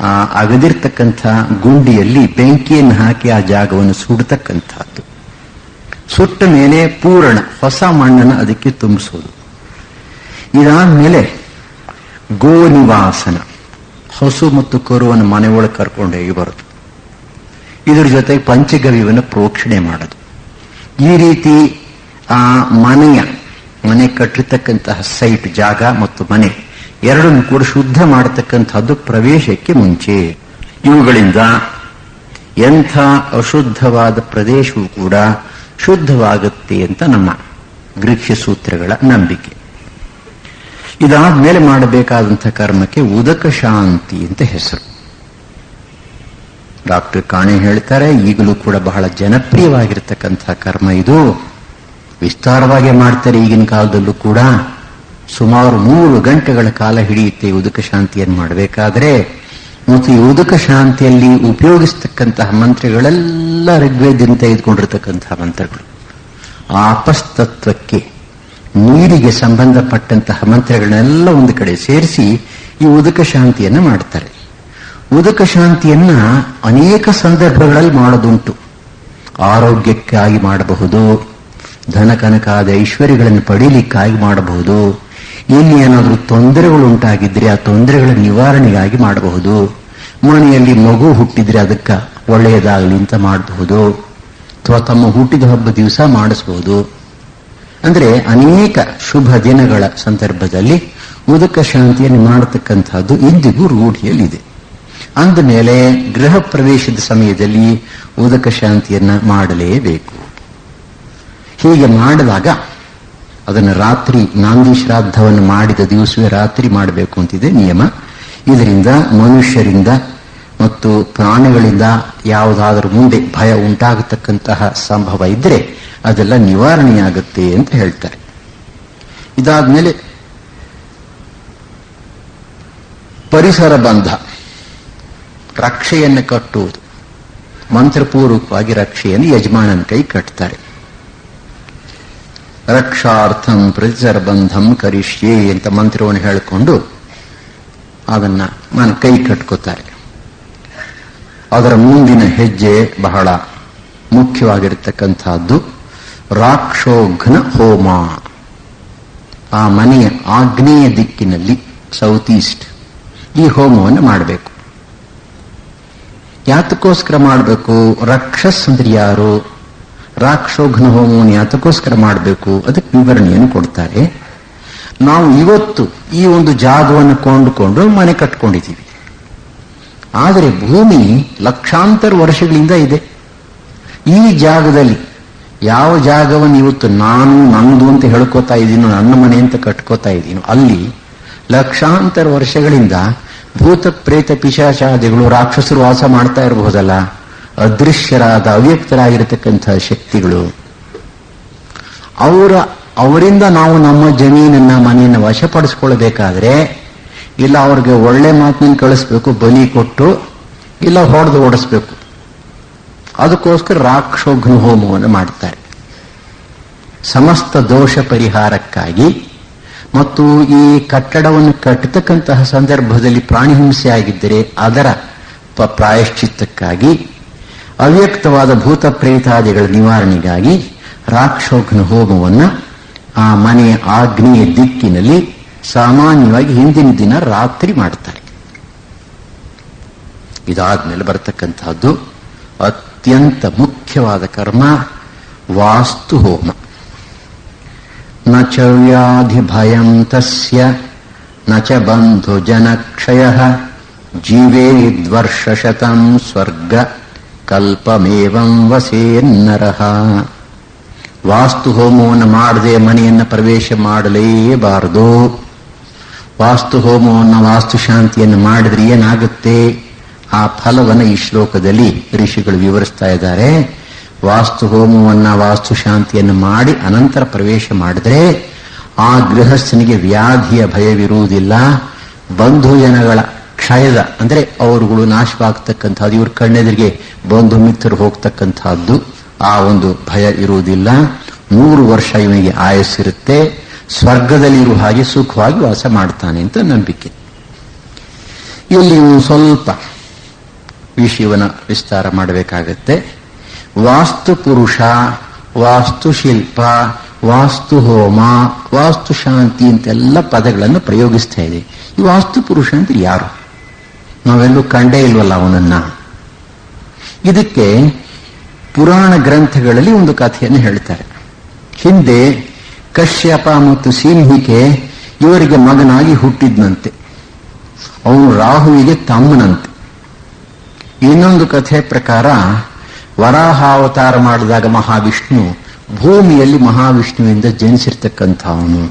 ಆ ಅಗದಿರ್ತಕ್ಕಂಥ ಗುಂಡಿಯಲ್ಲಿ ಬೆಂಕಿಯನ್ನು ಹಾಕಿ ಆ ಜಾಗವನ್ನು ಸುಡತಕ್ಕಂಥದ್ದು. ಸುಟ್ಟ ಮೇಲೆ ಪೂರ್ಣ ಹೊಸ ಮಣ್ಣನ್ನು ಅದಕ್ಕೆ ತುಂಬಿಸೋದು. ಇದಾದ್ಮೇಲೆ ಗೋನಿವಾಸನ, ಹಸು ಮತ್ತು ಕರುವನ್ನು ಮನೆಯೊಳಗೆ ಕರ್ಕೊಂಡೋಗಿ ಬರೋದು. ಇದರ ಜೊತೆಗೆ ಪಂಚಗವ್ಯವನ್ನು ಪ್ರೋಕ್ಷಣೆ ಮಾಡೋದು. ಈ ರೀತಿ ಆ ಮನೆ ಕಟ್ಟಿರ್ತಕ್ಕಂತಹ ಸೈಟ್, ಜಾಗ ಮತ್ತು ಮನೆ ಎರಡನ್ನು ಕೂಡ ಶುದ್ಧ ಮಾಡತಕ್ಕಂಥದ್ದು ಪ್ರವೇಶಕ್ಕೆ ಮುಂಚೆ. ಇವುಗಳಿಂದ ಎಂಥ ಅಶುದ್ಧವಾದ ಪ್ರದೇಶವೂ ಕೂಡ ಶುದ್ಧವಾಗುತ್ತೆ ಅಂತ ನಮ್ಮ ಗೃಹ್ಯ ಸೂತ್ರಗಳ ನಂಬಿಕೆ. ಇದಾದ್ಮೇಲೆ ಮಾಡಬೇಕಾದಂಥ ಕರ್ಮಕ್ಕೆ ಉದಕ ಶಾಂತಿ ಅಂತ ಹೆಸರು. ಡಾಕ್ಟರ್ ಕಾಣೆ ಹೇಳ್ತಾರೆ, ಈಗಲೂ ಕೂಡ ಬಹಳ ಜನಪ್ರಿಯವಾಗಿರ್ತಕ್ಕಂಥ ಕರ್ಮ ಇದು. ವಿಸ್ತಾರವಾಗಿ ಮಾಡ್ತಾರೆ ಈಗಿನ ಕಾಲದಲ್ಲೂ ಕೂಡ. ಸುಮಾರು 3 ಗಂಟೆಗಳ ಕಾಲ ಹಿಡಿಯುತ್ತೆ ಉದಕ ಶಾಂತಿಯನ್ನು ಮಾಡಬೇಕಾದ್ರೆ. ಮತ್ತು ಈ ಉದಕ ಶಾಂತಿಯಲ್ಲಿ ಉಪಯೋಗಿಸ್ತಕ್ಕಂತಹ ಮಂತ್ರಗಳೆಲ್ಲ ಋಗ್ವೇದದಿಂದ ತೆಗೆದುಕೊಂಡಿರ್ತಕ್ಕಂತಹ ಮಂತ್ರಗಳು. ಆಪಸ್ತತ್ವಕ್ಕೆ, ನೀರಿಗೆ ಸಂಬಂಧಪಟ್ಟಂತಹ ಮಂತ್ರಗಳನ್ನೆಲ್ಲ ಒಂದು ಕಡೆ ಸೇರಿಸಿ ಈ ಉದಕ ಶಾಂತಿಯನ್ನು ಮಾಡ್ತಾರೆ. ಉದಕ ಶಾಂತಿಯನ್ನ ಅನೇಕ ಸಂದರ್ಭಗಳಲ್ಲಿ ಮಾಡೋದುಂಟು. ಆರೋಗ್ಯಕ್ಕಾಗಿ ಮಾಡಬಹುದು, ಧನ ಕನಕಾದ ಐಶ್ವರ್ಯಗಳನ್ನು ಪಡೀಲಿಕ್ಕಾಗಿ ಮಾಡಬಹುದು, ಇಲ್ಲಿ ಏನಾದರೂ ತೊಂದರೆಗಳು ಉಂಟಾಗಿದ್ರೆ ಆ ತೊಂದರೆಗಳ ನಿವಾರಣೆಗಾಗಿ ಮಾಡಬಹುದು, ಮನೆಯಲ್ಲಿ ಮಗು ಹುಟ್ಟಿದ್ರೆ ಅದಕ್ಕೆ ಒಳ್ಳೆಯದಾಗಲಿ ಅಂತ ಮಾಡಬಹುದು, ಅಥವಾ ತಮ್ಮ ಹುಟ್ಟಿದ ಹಬ್ಬ ದಿವಸ ಮಾಡಿಸಬಹುದು. ಅಂದ್ರೆ ಅನೇಕ ಶುಭ ದಿನಗಳ ಸಂದರ್ಭದಲ್ಲಿ ಉದಕ ಶಾಂತಿಯನ್ನು ಮಾಡತಕ್ಕಂಥದ್ದು ಇಂದಿಗೂ ರೂಢಿಯಲ್ಲಿದೆ. ಅಂದಮೇಲೆ ಗೃಹ ಪ್ರವೇಶದ ಸಮಯದಲ್ಲಿ ಉದಕ ಶಾಂತಿಯನ್ನ ಮಾಡಲೇಬೇಕು. ಹೀಗೆ ಮಾಡಿದಾಗ ಅದನ್ನು ರಾತ್ರಿ, ನಾಂದಿ ಶ್ರಾದ್ದವನ್ನು ಮಾಡಿದ ದಿವಸವೇ ರಾತ್ರಿ ಮಾಡಬೇಕು ಅಂತಿದೆ ನಿಯಮ. ಇದರಿಂದ ಮನುಷ್ಯರಿಂದ ಮತ್ತು ಪ್ರಾಣಿಗಳಿಂದ ಯಾವುದಾದರೂ ಮುಂದೆ ಭಯ ಉಂಟಾಗತಕ್ಕಂತಹ ಸಂಭವ ಇದ್ರೆ ಅದೆಲ್ಲ ನಿವಾರಣೆಯಾಗುತ್ತೆ ಅಂತ ಹೇಳ್ತಾರೆ. ಇದಾದ್ಮೇಲೆ ಪರಿಸರ ಬಂಧ, ರಕ್ಷೆಯನ್ನು ಕಟ್ಟುವುದು. ಮಂತ್ರಪೂರ್ವಕವಾಗಿ ರಕ್ಷೆಯನ್ನು ಯಜಮಾನನ ಕೈ ಕಟ್ತಾರೆ. ರಕ್ಷಾರ್ಥಂ ಪರಿಸರಬಂಧಂ ಕರಿಷ್ಯೆ ಅಂತ ಮಂತ್ರವನ್ನು ಹೇಳಿಕೊಂಡು ಅದನ್ನ ಕೈ ಕಟ್ಕೋತಾರೆ. ಅದರ ಮುಂದಿನ ಹೆಜ್ಜೆ ಬಹಳ ಮುಖ್ಯವಾಗಿರತಕ್ಕಂಥದ್ದು ರಾಕ್ಷೋಘ್ನ ಹೋಮ. ಆ ಮನೆಯ ಆಗ್ನೇಯ ದಿಕ್ಕಿನಲ್ಲಿ, ಸೌತ್ ಈಸ್ಟ್, ಈ ಹೋಮವನ್ನು ಮಾಡಬೇಕು. ಯಾತಕ್ಕೋಸ್ಕರ ಮಾಡಬೇಕು? ರಕ್ಷಸ್ ಅಂದ್ರೆ ಯಾರು? ರಾಕ್ಷೋಘ್ನ ಹೋಮವನ್ನು ಯಾತಕ್ಕೋಸ್ಕರ ಮಾಡಬೇಕು? ಅದಕ್ಕೆ ವಿವರಣೆಯನ್ನು ಕೊಡ್ತಾರೆ. ನಾವು ಇವತ್ತು ಈ ಒಂದು ಜಾಗವನ್ನು ಕೊಂಡುಕೊಂಡು ಮನೆ ಕಟ್ಕೊಂಡಿದ್ದೀವಿ. ಆದರೆ ಭೂಮಿ ಲಕ್ಷಾಂತರ ವರ್ಷಗಳಿಂದ ಇದೆ. ಈ ಜಾಗದಲ್ಲಿ ಯಾವ ಜಾಗವನ್ನು ಇವತ್ತು ನಾನು ನನ್ನದು ಅಂತ ಹೇಳ್ಕೋತಾ ಇದ್ದೀನೋ, ನನ್ನ ಮನೆ ಅಂತ ಕಟ್ಕೋತಾ ಇದ್ದೀನೋ, ಅಲ್ಲಿ ಲಕ್ಷಾಂತರ ವರ್ಷಗಳಿಂದ ಭೂತ ಪ್ರೇತ ಪಿಶಾಚಾದಿಗಳು ರಾಕ್ಷಸರು ವಾಸ ಮಾಡ್ತಾ ಇರಬಹುದಲ್ಲ. ಅದೃಶ್ಯರಾದ ಅವ್ಯಕ್ತರಾಗಿರತಕ್ಕಂತಹ ಶಕ್ತಿಗಳು, ಅವರಿಂದ ನಾವು ನಮ್ಮ ಜಮೀನನ್ನ ಮನೆಯನ್ನು ವಶಪಡಿಸ್ಕೊಳ್ಬೇಕಾದ್ರೆ ಇಲ್ಲ ಅವ್ರಿಗೆ ಒಳ್ಳೆ ಮಾತಿನಲ್ಲಿ ಕಳಿಸ್ಬೇಕು, ಬಲಿ ಕೊಟ್ಟು, ಇಲ್ಲ ಹೊಡೆದು ಓಡಿಸ್ಬೇಕು. ಅದಕ್ಕೋಸ್ಕರ ರಾಕ್ಷೋಘ್ನ ಹೋಮವನ್ನು ಮಾಡ್ತಾರೆ. ಸಮಸ್ತ ದೋಷ ಪರಿಹಾರಕ್ಕಾಗಿ ಮತ್ತು ಈ ಕಟ್ಟಡವನ್ನು ಕಟ್ಟತಕ್ಕಂತಹ ಸಂದರ್ಭದಲ್ಲಿ ಪ್ರಾಣಿ ಹಿಂಸೆ ಆಗಿದ್ದರೆ ಅದರ ಪ್ರಾಯಶ್ಚಿತ್ತಕ್ಕಾಗಿ, ಅವ್ಯಕ್ತವಾದ ಭೂತ ಪ್ರೇತಾದಿಗಳ ನಿವಾರಣೆಗಾಗಿ ರಾಕ್ಷೋಘ್ನ ಹೋಮವನ್ನು ಆ ಮನೆಯ ಆಗ್ನೇಯ ದಿಕ್ಕಿನಲ್ಲಿ ಸಾಮಾನ್ಯವಾಗಿ ಹಿಂದಿನ ದಿನ ರಾತ್ರಿ ಮಾಡ್ತಾರೆ. ಇದಾದ್ಮೇಲೆ ಬರತಕ್ಕಂತಹದ್ದು ಅತ್ಯಂತ ಮುಖ್ಯವಾದ ಕರ್ಮ, ವಾಸ್ತು ಹೋಮ. ನ ಚ ವ್ಯಾಧಿ ಭಯಂ ತಸ್ಯ ನ ಚ ಬಂಧು ಜನಕ್ಷಯ ಜೀವೇದ್ವರ್ಷಶತಂ ಸ್ವರ್ಗ ಕಲ್ಪಮೇವಂ ವಸೇನ್ನರಃ. ವಾಸ್ತು ಹೋಮವನ್ನು ಮಾಡದೆ ಮನೆಯನ್ನು ಪ್ರವೇಶ ಮಾಡಲೇಬಾರದು. ವಾಸ್ತು ಹೋಮವನ್ನು, ವಾಸ್ತುಶಾಂತಿಯನ್ನು ಮಾಡಿದ್ರೆ ಏನಾಗುತ್ತೆ? ಆ ಫಲವನ್ನು ಈ ಶ್ಲೋಕದಲ್ಲಿ ಋಷಿಗಳು ವಿವರಿಸ್ತಾ ಇದ್ದಾರೆ. ವಾಸ್ತು ಹೋಮವನ್ನು, ವಾಸ್ತುಶಾಂತಿಯನ್ನು ಮಾಡಿ ಅನಂತರ ಪ್ರವೇಶ ಮಾಡಿದ್ರೆ ಆ ಗೃಹಸ್ಥನಿಗೆ ವ್ಯಾಧಿಯ ಭಯವಿರುವುದಿಲ್ಲ. ಬಂಧು ಜನಗಳ ಕ್ಷಯದ ಅಂದ್ರೆ ಅವರುಗಳು ನಾಶವಾಗ್ತಕ್ಕಂಥದ್ದು, ಇವ್ರ ಕಣ್ಣೆದುರಿಗೆ ಬಂಧು ಮಿತ್ರರು ಹೋಗ್ತಕ್ಕಂಥದ್ದು, ಆ ಒಂದು ಭಯ ಇರುವುದಿಲ್ಲ. 100 ವರ್ಷ ಇವನಿಗೆ ಆಯಸ್ಸಿರುತ್ತೆ. ಸ್ವರ್ಗದಲ್ಲಿ ಇರುವ ಹಾಗೆ ಸುಖವಾಗಿ ವಾಸ ಮಾಡ್ತಾನೆ ಅಂತ ನಂಬಿಕೆ. ಇಲ್ಲಿ ಸ್ವಲ್ಪ ವಿಷಯವನ್ನು ವಿಸ್ತಾರ ಮಾಡಬೇಕಾಗತ್ತೆ. ವಾಸ್ತು ಪುರುಷ, ವಾಸ್ತುಶಿಲ್ಪ, ವಾಸ್ತು ಹೋಮ, ವಾಸ್ತು ಶಾಂತಿ ಅಂತೆಲ್ಲ ಪದಗಳನ್ನು ಪ್ರಯೋಗಿಸ್ತಾ ಇದೆ. ಈ ವಾಸ್ತು ಪುರುಷ ಅಂತ ಯಾರು? ನಾವೆಲ್ಲೂ ಕಂಡೇ ಇಲ್ವಲ್ಲ ಅವನನ್ನ. ಇದಕ್ಕೆ ಪುರಾಣ ಗ್ರಂಥಗಳಲ್ಲಿ ಒಂದು ಕಥೆಯನ್ನು ಹೇಳ್ತಾರೆ. ಹಿಂದೆ ಕಶ್ಯಪ ಮತ್ತು ಸಿಂಹಿಕೆ ಇವರಿಗೆ ಮಗನಾಗಿ ಹುಟ್ಟಿದ್ನಂತೆ. ಅವನು ರಾಹುವಿಗೆ ತಮ್ಮನಂತೆ. ಇನ್ನೊಂದು ಕಥೆ ಪ್ರಕಾರ ವರಾಹಾವತಾರ ಮಾಡಿದಾಗ ಮಹಾವಿಷ್ಣು ಭೂಮಿಯಲ್ಲಿ ಮಹಾವಿಷ್ಣುವಿಂದ ಜನಿಸಿರ್ತಕ್ಕಂಥವನು.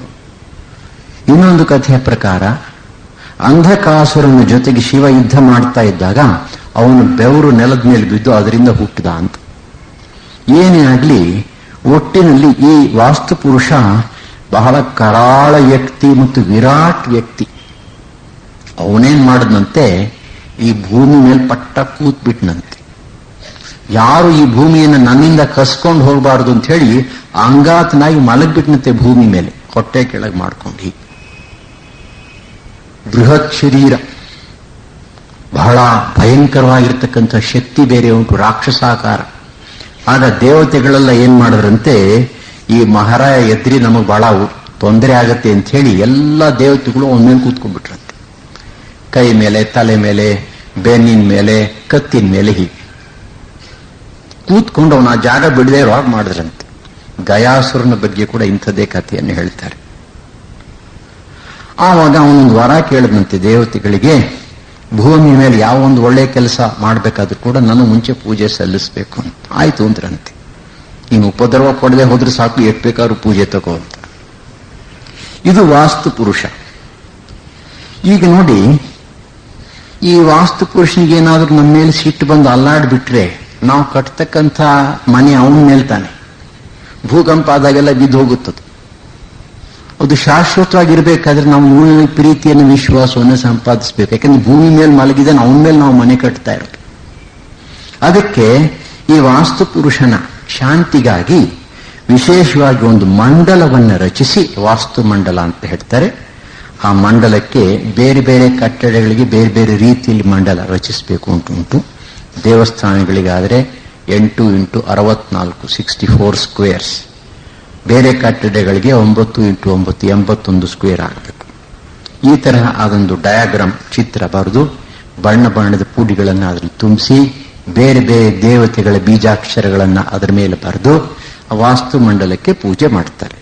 ಇನ್ನೊಂದು ಕಥೆಯ ಪ್ರಕಾರ ಅಂಧಕಾಸುರನ ಜೊತೆಗೆ ಶಿವ ಯುದ್ಧ ಮಾಡ್ತಾ ಇದ್ದಾಗ ಅವನು ಬೆವರು ನೆಲದ ಮೇಲೆ ಬಿದ್ದು ಅದರಿಂದ ಹುಟ್ಟಿದ ಅಂತ. ಏನೇ ಆಗಲಿ, ಒಟ್ಟಿನಲ್ಲಿ ಈ ವಾಸ್ತು ಪುರುಷ ಬಹಳ ಕರಾಳ ವ್ಯಕ್ತಿ ಮತ್ತು ವಿರಾಟ್ ವ್ಯಕ್ತಿ. ಅವನೇನ್ ಮಾಡಿದ್ನಂತೆ, ಈ ಭೂಮಿ ಮೇಲೆ ಪಟ್ಟ ಕೂತ್ಬಿಟ್ನಂತೆ. ಯಾರು ಈ ಭೂಮಿಯನ್ನು ನನ್ನಿಂದ ಕಸ್ಕೊಂಡು ಹೋಗಬಾರ್ದು ಅಂತ ಹೇಳಿ ಅಂಗಾತನಾಗಿ ಮಲಗ್ಬಿಟ್ನಂತೆ ಭೂಮಿ ಮೇಲೆ, ಹೊಟ್ಟೆ ಕೆಳಗೆ ಮಾಡ್ಕೊಂಡು. ಬೃಹತ್ ಶರೀರ, ಬಹಳ ಭಯಂಕರವಾಗಿರ್ತಕ್ಕಂಥ ಶಕ್ತಿ ಬೇರೆ ಉಂಟು, ರಾಕ್ಷಸಾಕಾರ. ಆಗ ದೇವತೆಗಳೆಲ್ಲ ಏನ್ ಮಾಡಿದ್ರಂತೆ, ಈ ಮಹಾರಾಯ ಎದ್ರಿ ನಮಗೆ ಬಹಳ ತೊಂದರೆ ಆಗತ್ತೆ ಅಂತ ಹೇಳಿ ಎಲ್ಲ ದೇವತೆಗಳು ಒಮ್ಮೆಲೆ ಕೂತ್ಕೊಂಡ್ಬಿಟ್ರಂತೆ. ಕೈ ಮೇಲೆ, ತಲೆ ಮೇಲೆ, ಬೆನ್ನಿನ ಮೇಲೆ, ಕತ್ತಿನ ಮೇಲೆ ಹೀಗೆ ಕೂತ್ಕೊಂಡು ಅವನ ಆ ಜಾಗ ಬಿಡದೆ ಇರುವಾಗ ಮಾಡಿದ್ರಂತೆ. ಗಯಾಸುರನ ಬಗ್ಗೆ ಕೂಡ ಇಂಥದ್ದೇ ಕಥೆಯನ್ನು ಹೇಳ್ತಾರೆ. ಆವಾಗ ಅವನೊಂದು ವರ ಕೇಳಿದಂತೆ ದೇವತೆಗಳಿಗೆ, ಭೂಮಿ ಮೇಲೆ ಯಾವ ಒಂದು ಒಳ್ಳೆ ಕೆಲಸ ಮಾಡಬೇಕಾದ್ರೂ ಕೂಡ ನಾನು ಮುಂಚೆ ಪೂಜೆ ಸಲ್ಲಿಸಬೇಕು ಅಂತ. ಆಯ್ತು ಅಂದ್ರಂತೆ. ಇನ್ನು ಉಪದ್ರವ ಕೊಡದೆ ಹೋದ್ರೆ ಸಾಕು, ಎಷ್ಟು ಬೇಕಾದ್ರೂ ಪೂಜೆ ತಗೋ ಅಂತ. ಇದು ವಾಸ್ತು ಪುರುಷ. ಈಗ ನೋಡಿ, ಈ ವಾಸ್ತು ಪುರುಷನಿಗೆ ಏನಾದ್ರೂ ನಮ್ಮ ಮೇಲೆ ಸಿಟ್ಟು ಬಂದು ಅಲ್ಲಾಡ್ಬಿಟ್ರೆ ನಾವು ಕಟ್ತಕ್ಕಂಥ ಮನೆ ಅವನ ಮೇಲೆ ತಾನೆ. ಭೂಕಂಪ ಆದಾಗೆಲ್ಲ ಬಿದ್ದು ಹೋಗುತ್ತದೆ. ಅದು ಶಾಶ್ವತವಾಗಿರ್ಬೇಕಾದ್ರೆ ನಾವು ಇವನ ಪ್ರೀತಿಯನ್ನು, ವಿಶ್ವಾಸವನ್ನು ಸಂಪಾದಿಸಬೇಕು. ಯಾಕಂದ್ರೆ ಭೂಮಿ ಮೇಲೆ ಮಲಗಿದಾನೆ, ಅವನ ಮೇಲೆ ನಾವು ಮನೆ ಕಟ್ತಾ ಇರೋದು. ಅದಕ್ಕೆ ಈ ವಾಸ್ತು ಪುರುಷನ ಶಾಂತಿಗಾಗಿ ವಿಶೇಷವಾಗಿ ಒಂದು ಮಂಡಲವನ್ನು ರಚಿಸಿ, ವಾಸ್ತು ಮಂಡಲ ಅಂತ ಹೇಳ್ತಾರೆ. ಆ ಮಂಡಲಕ್ಕೆ ಬೇರೆ ಬೇರೆ ಕಟ್ಟಡಗಳಿಗೆ ಬೇರೆ ಬೇರೆ ರೀತಿಯಲ್ಲಿ ಮಂಡಲ ರಚಿಸಬೇಕು ಉಂಟು. ದೇವಸ್ಥಾನಗಳಿಗಾದರೆ 8 × 64 64 ಸ್ಕ್ವೇರ್ಸ್, ಬೇರೆ ಕಟ್ಟಡಗಳಿಗೆ 9x9 81 ಸ್ಕ್ವೇರ್ ಆಗಬೇಕು. ಈ ತರಹ ಅದೊಂದು ಡಯಾಗ್ರಾಮ್ ಚಿತ್ರ ಬರೆದು ಬಣ್ಣ ಬಣ್ಣದ ಪುಡಿಗಳನ್ನು ಅದರಲ್ಲಿ ತುಂಬಿಸಿ ಬೇರೆ ಬೇರೆ ದೇವತೆಗಳ ಬೀಜಾಕ್ಷರಗಳನ್ನು ಅದರ ಮೇಲೆ ಬರೆದು ವಾಸ್ತು ಮಂಡಲಕ್ಕೆ ಪೂಜೆ ಮಾಡ್ತಾರೆ.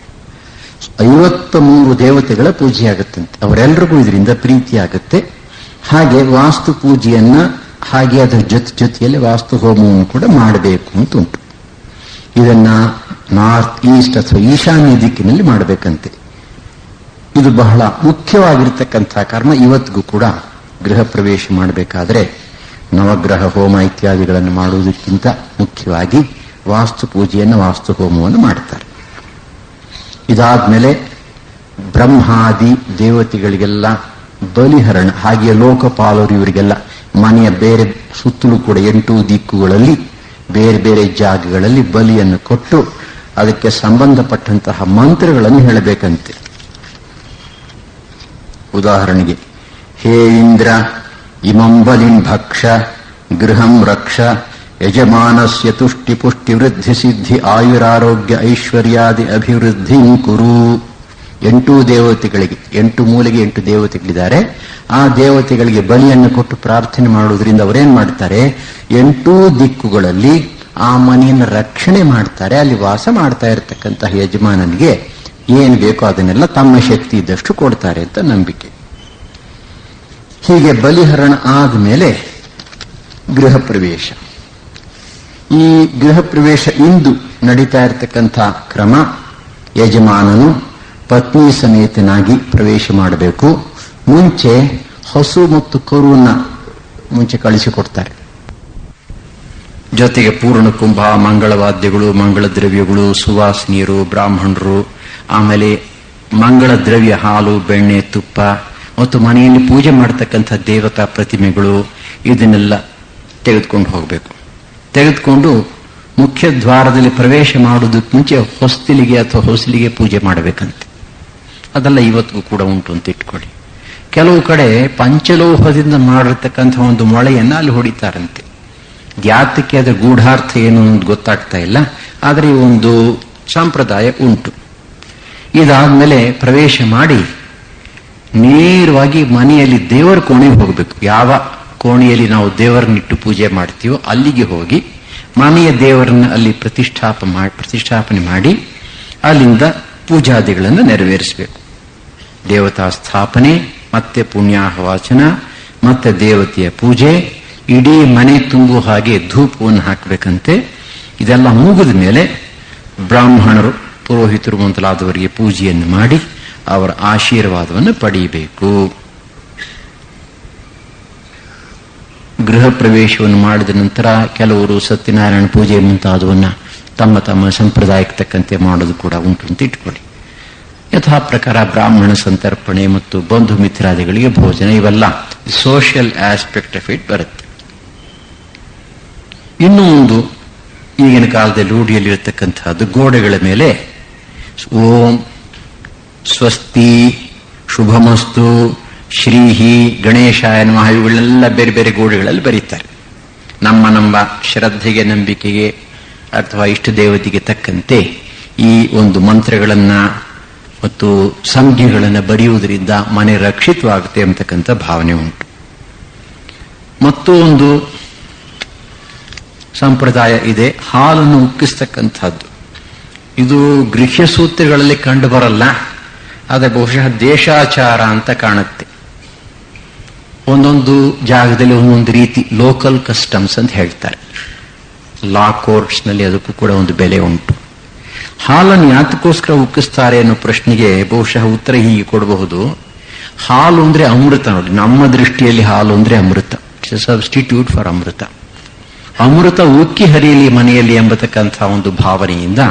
53 ದೇವತೆಗಳ ಪೂಜೆ ಆಗುತ್ತಂತೆ. ಅವರೆಲ್ಲರಿಗೂ ಇದರಿಂದ ಪ್ರೀತಿ ಆಗುತ್ತೆ. ಹಾಗೆ ವಾಸ್ತು ಪೂಜೆಯನ್ನ ಹಾಗೆ ಅದರ ಜೊತೆಯಲ್ಲಿ ವಾಸ್ತು ಹೋಮವನ್ನು ಕೂಡ ಮಾಡಬೇಕು ಅಂತ ಉಂಟು. ಇದನ್ನ ನಾರ್ತ್ ಈಸ್ಟ್ ಅಥವಾ ಈಶಾನ್ಯ ದಿಕ್ಕಿನಲ್ಲಿ ಮಾಡಬೇಕಂತೆ. ಇದು ಬಹಳ ಮುಖ್ಯವಾಗಿರ್ತಕ್ಕಂಥ ಕರ್ಮ. ಇವತ್ತಿಗೂ ಕೂಡ ಗೃಹ ಪ್ರವೇಶ ಮಾಡಬೇಕಾದ್ರೆ ನವಗ್ರಹ ಹೋಮ ಇತ್ಯಾದಿಗಳನ್ನು ಮಾಡುವುದಕ್ಕಿಂತ ಮುಖ್ಯವಾಗಿ ವಾಸ್ತು ಪೂಜೆಯನ್ನು ವಾಸ್ತು ಹೋಮವನ್ನು ಮಾಡ್ತಾರೆ. ಇದಾದ್ಮೇಲೆ ಬ್ರಹ್ಮಾದಿ ದೇವತೆಗಳಿಗೆಲ್ಲ ಬಲಿಹರಣ, ಹಾಗೆಯೇ ಲೋಕಪಾಲರು ಇವರಿಗೆಲ್ಲ ಮನೆಯ ಬೇರೆ ಸುತ್ತಲೂ ಕೂಡ 8 ದಿಕ್ಕುಗಳಲ್ಲಿ ಬೇರೆ ಬೇರೆ ಜಾಗಗಳಲ್ಲಿ ಬಲಿಯನ್ನು ಕೊಟ್ಟು ಅದಕ್ಕೆ ಸಂಬಂಧಪಟ್ಟಂತಹ ಮಂತ್ರಗಳನ್ನು ಹೇಳಬೇಕಂತೆ. ಉದಾಹರಣೆಗೆ, ಹೇ ಇಂದ್ರ ಇಮಂ ಬಲಿಂ ಭಕ್ಷ ಗೃಹಂ ರಕ್ಷ ಯಜಮಾನಸ್ಯ ತುಷ್ಟಿ ಪುಷ್ಟಿ ವೃದ್ಧಿ ಸಿದ್ಧಿ ಆಯುರಾರೋಗ್ಯ ಐಶ್ವರ್ಯಾದಿ ಅಭಿವೃದ್ಧಿ ಕುರು. 8 ದೇವತೆಗಳಿಗೆ 8 ಮೂಲೆಗೆ 8 ದೇವತೆಗಳಿದ್ದಾರೆ. ಆ ದೇವತೆಗಳಿಗೆ ಬಲಿಯನ್ನು ಕೊಟ್ಟು ಪ್ರಾರ್ಥನೆ ಮಾಡುವುದರಿಂದ ಅವರೇನ್ ಮಾಡ್ತಾರೆ, 8 ದಿಕ್ಕುಗಳಲ್ಲಿ ಆ ಮನೆಯನ್ನು ರಕ್ಷಣೆ ಮಾಡ್ತಾರೆ. ಅಲ್ಲಿ ವಾಸ ಮಾಡ್ತಾ ಇರತಕ್ಕಂತಹ ಯಜಮಾನನಿಗೆ ಏನ್ ಬೇಕೋ ಅದನ್ನೆಲ್ಲ ತಮ್ಮ ಶಕ್ತಿ ಇದ್ದಷ್ಟು ಕೊಡ್ತಾರೆ ಅಂತ ನಂಬಿಕೆ. ಹೀಗೆ ಬಲಿಹರಣ ಆದ್ಮೇಲೆ ಗೃಹ ಪ್ರವೇಶ. ಈ ಗೃಹ ಪ್ರವೇಶ ಇಂದು ನಡೀತಾ ಇರತಕ್ಕಂಥ ಕ್ರಮ, ಯಜಮಾನನು ಪತ್ನಿ ಸಮೇತನಾಗಿ ಪ್ರವೇಶ ಮಾಡಬೇಕು. ಮುಂಚೆ ಹಸು ಮತ್ತು ಕರುವನ್ನ ಮುಂಚೆ ಕಳಿಸಿಕೊಡ್ತಾರೆ. ಜೊತೆಗೆ ಪೂರ್ಣ ಕುಂಭ, ಮಂಗಳವಾದ್ಯಗಳು, ಮಂಗಳ ದ್ರವ್ಯಗಳು, ಸುವಾಸನೀಯರು, ಬ್ರಾಹ್ಮಣರು, ಆಮೇಲೆ ಮಂಗಳ ದ್ರವ್ಯ ಹಾಲು, ಬೆಣ್ಣೆ, ತುಪ್ಪ ಮತ್ತು ಮನೆಯಲ್ಲಿ ಪೂಜೆ ಮಾಡತಕ್ಕಂಥ ದೇವತಾ ಪ್ರತಿಮೆಗಳು ಇದನ್ನೆಲ್ಲ ತೆಗೆದುಕೊಂಡು ಹೋಗಬೇಕು. ತೆಗೆದುಕೊಂಡು ಮುಖ್ಯ ದ್ವಾರದಲ್ಲಿ ಪ್ರವೇಶ ಮಾಡುವುದಕ್ಕೆ ಮುಂಚೆ ಹೊಸ್ತಿಲಿಗೆ ಅಥವಾ ಹೊಸಲಿಗೆ ಪೂಜೆ ಮಾಡಬೇಕಂತೆ. ಅದೆಲ್ಲ ಇವತ್ತಿಗೂ ಕೂಡ ಉಂಟು ಅಂತ ಇಟ್ಕೊಳ್ಳಿ. ಕೆಲವು ಕಡೆ ಪಂಚಲೋಹದಿಂದ ಮಾಡಿರ್ತಕ್ಕಂಥ ಒಂದು ಮೊಳೆಯನ್ನ ಅಲ್ಲಿ ಹೊಡಿತಾರಂತೆ. ಯಾತಕ್ಕೆ ಅದರ ಗೂಢಾರ್ಥ ಏನು ಅಂತ ಗೊತ್ತಾಗ್ತಾ ಇಲ್ಲ, ಆದರೆ ಈ ಒಂದು ಸಂಪ್ರದಾಯ ಉಂಟು. ಇದಾದ್ಮೇಲೆ ಪ್ರವೇಶ ಮಾಡಿ ನೇರವಾಗಿ ಮನೆಯಲ್ಲಿ ದೇವರ ಕೋಣೆಗೆ ಹೋಗಬೇಕು. ಯಾವ ಕೋಣೆಯಲ್ಲಿ ನಾವು ದೇವರನ್ನಿಟ್ಟು ಪೂಜೆ ಮಾಡ್ತೀವೋ ಅಲ್ಲಿಗೆ ಹೋಗಿ ಮನೆಯ ದೇವರನ್ನ ಅಲ್ಲಿ ಪ್ರತಿಷ್ಠಾಪನೆ ಮಾಡಿ ಅಲ್ಲಿಂದ ಪೂಜಾದಿಗಳನ್ನು ನೆರವೇರಿಸಬೇಕು. ದೇವತಾ ಸ್ಥಾಪನೆ, ಮತ್ತೆ ಪುಣ್ಯಾಹವಾಚನ, ಮತ್ತೆ ದೇವತೆಯ ಪೂಜೆ, ಇಡೀ ಮನೆ ತುಂಬುವ ಹಾಗೆ ಧೂಪವನ್ನು ಹಾಕಬೇಕಂತೆ. ಇದೆಲ್ಲ ಮುಗಿದ ಮೇಲೆ ಬ್ರಾಹ್ಮಣರು, ಪುರೋಹಿತರು ಮೊದಲಾದವರಿಗೆ ಪೂಜೆಯನ್ನು ಮಾಡಿ ಅವರ ಆಶೀರ್ವಾದವನ್ನು ಪಡೆಯಬೇಕು. ಗೃಹ ಪ್ರವೇಶವನ್ನು ಮಾಡಿದ ನಂತರ ಕೆಲವರು ಸತ್ಯನಾರಾಯಣ ಪೂಜೆ ಮುಂತಾದವನ್ನ ತಮ್ಮ ತಮ್ಮ ಸಂಪ್ರದಾಯಕ್ಕೆ ತಕ್ಕಂತೆ ಮಾಡೋದು ಕೂಡ ಉಂಟು ಅಂತ ಇಟ್ಕೊಳ್ಳಿ. ಯಥಾ ಪ್ರಕಾರ ಬ್ರಾಹ್ಮಣ ಸಂತರ್ಪಣೆ ಮತ್ತು ಬಂಧು ಮಿತ್ರಾದಿಗಳಿಗೆ ಭೋಜನ, ಇವೆಲ್ಲ ಸೋಷಿಯಲ್ ಆಸ್ಪೆಕ್ಟ್ ಆಫ್ ಇಟ್ ಬರುತ್ತೆ. ಇನ್ನೂ ಒಂದು ಈಗಿನ ಕಾಲದಲ್ಲಿ ರೂಢಿಯಲ್ಲಿರತಕ್ಕಂತಹದ್ದು, ಗೋಡೆಗಳ ಮೇಲೆ ಓಂ, ಸ್ವಸ್ತಿ, ಶುಭಮಸ್ತು, ಶ್ರೀಹಿ, ಗಣೇಶಾಯ ನಮಃ ಇವುಗಳೆಲ್ಲ ಬೇರೆ ಬೇರೆ ಗೋಡೆಗಳಲ್ಲಿ ಬರೀತಾರೆ. ನಮ್ಮ ಶ್ರದ್ಧೆಗೆ, ನಂಬಿಕೆಗೆ ಅಥವಾ ಇಷ್ಟ ದೇವತೆಗೆ ತಕ್ಕಂತೆ ಈ ಒಂದು ಮಂತ್ರಗಳನ್ನ ಮತ್ತು ಸಂಜ್ಞೆಗಳನ್ನು ಬರೆಯುವುದರಿಂದ ಮನೆ ರಕ್ಷಿತವಾಗುತ್ತೆ ಅಂತಕ್ಕಂಥ ಭಾವನೆ ಉಂಟು. ಮತ್ತು ಒಂದು ಸಂಪ್ರದಾಯ ಇದೆ, ಹಾಲನ್ನು ಉಕ್ಕಿಸ್ತಕ್ಕಂಥದ್ದು. ಇದು ಗೃಹ್ಯ ಸೂತ್ರಗಳಲ್ಲಿ ಕಂಡು ಬರಲ್ಲ, ಆದರೆ ಬಹುಶಃ ದೇಶಾಚಾರ ಅಂತ ಕಾಣುತ್ತೆ. ಒಂದೊಂದು ಜಾಗದಲ್ಲಿ ಒಂದೊಂದು ರೀತಿ ಲೋಕಲ್ ಕಸ್ಟಮ್ಸ್ ಅಂತ ಹೇಳ್ತಾರೆ. ಲಾ ಕೋರ್ಟ್ಸ್ ನಲ್ಲಿ ಅದಕ್ಕೂ ಕೂಡ ಒಂದು ಬೆಲೆ ಉಂಟು. ಹಾಲನ್ನು ಯಾತಕ್ಕೋಸ್ಕರ ಉಕ್ಕಿಸ್ತಾರೆ ಅನ್ನೋ ಪ್ರಶ್ನೆಗೆ ಬಹುಶಃ ಉತ್ತರ ಹೀಗೆ ಕೊಡಬಹುದು. ಹಾಲು ಅಂದ್ರೆ ಅಮೃತ. ನೋಡಿ, ನಮ್ಮ ದೃಷ್ಟಿಯಲ್ಲಿ ಹಾಲು ಅಂದ್ರೆ ಅಮೃತ, ಇಟ್ಸ್ ಸಬ್ಸ್ಟಿಟ್ಯೂಟ್ ಫಾರ್ ಅಮೃತ. ಅಮೃತ ಉಕ್ಕಿ ಹರಿಯಲಿ ಮನೆಯಲ್ಲಿ ಎಂಬತಕ್ಕಂಥ ಒಂದು ಭಾವನೆಯಿಂದ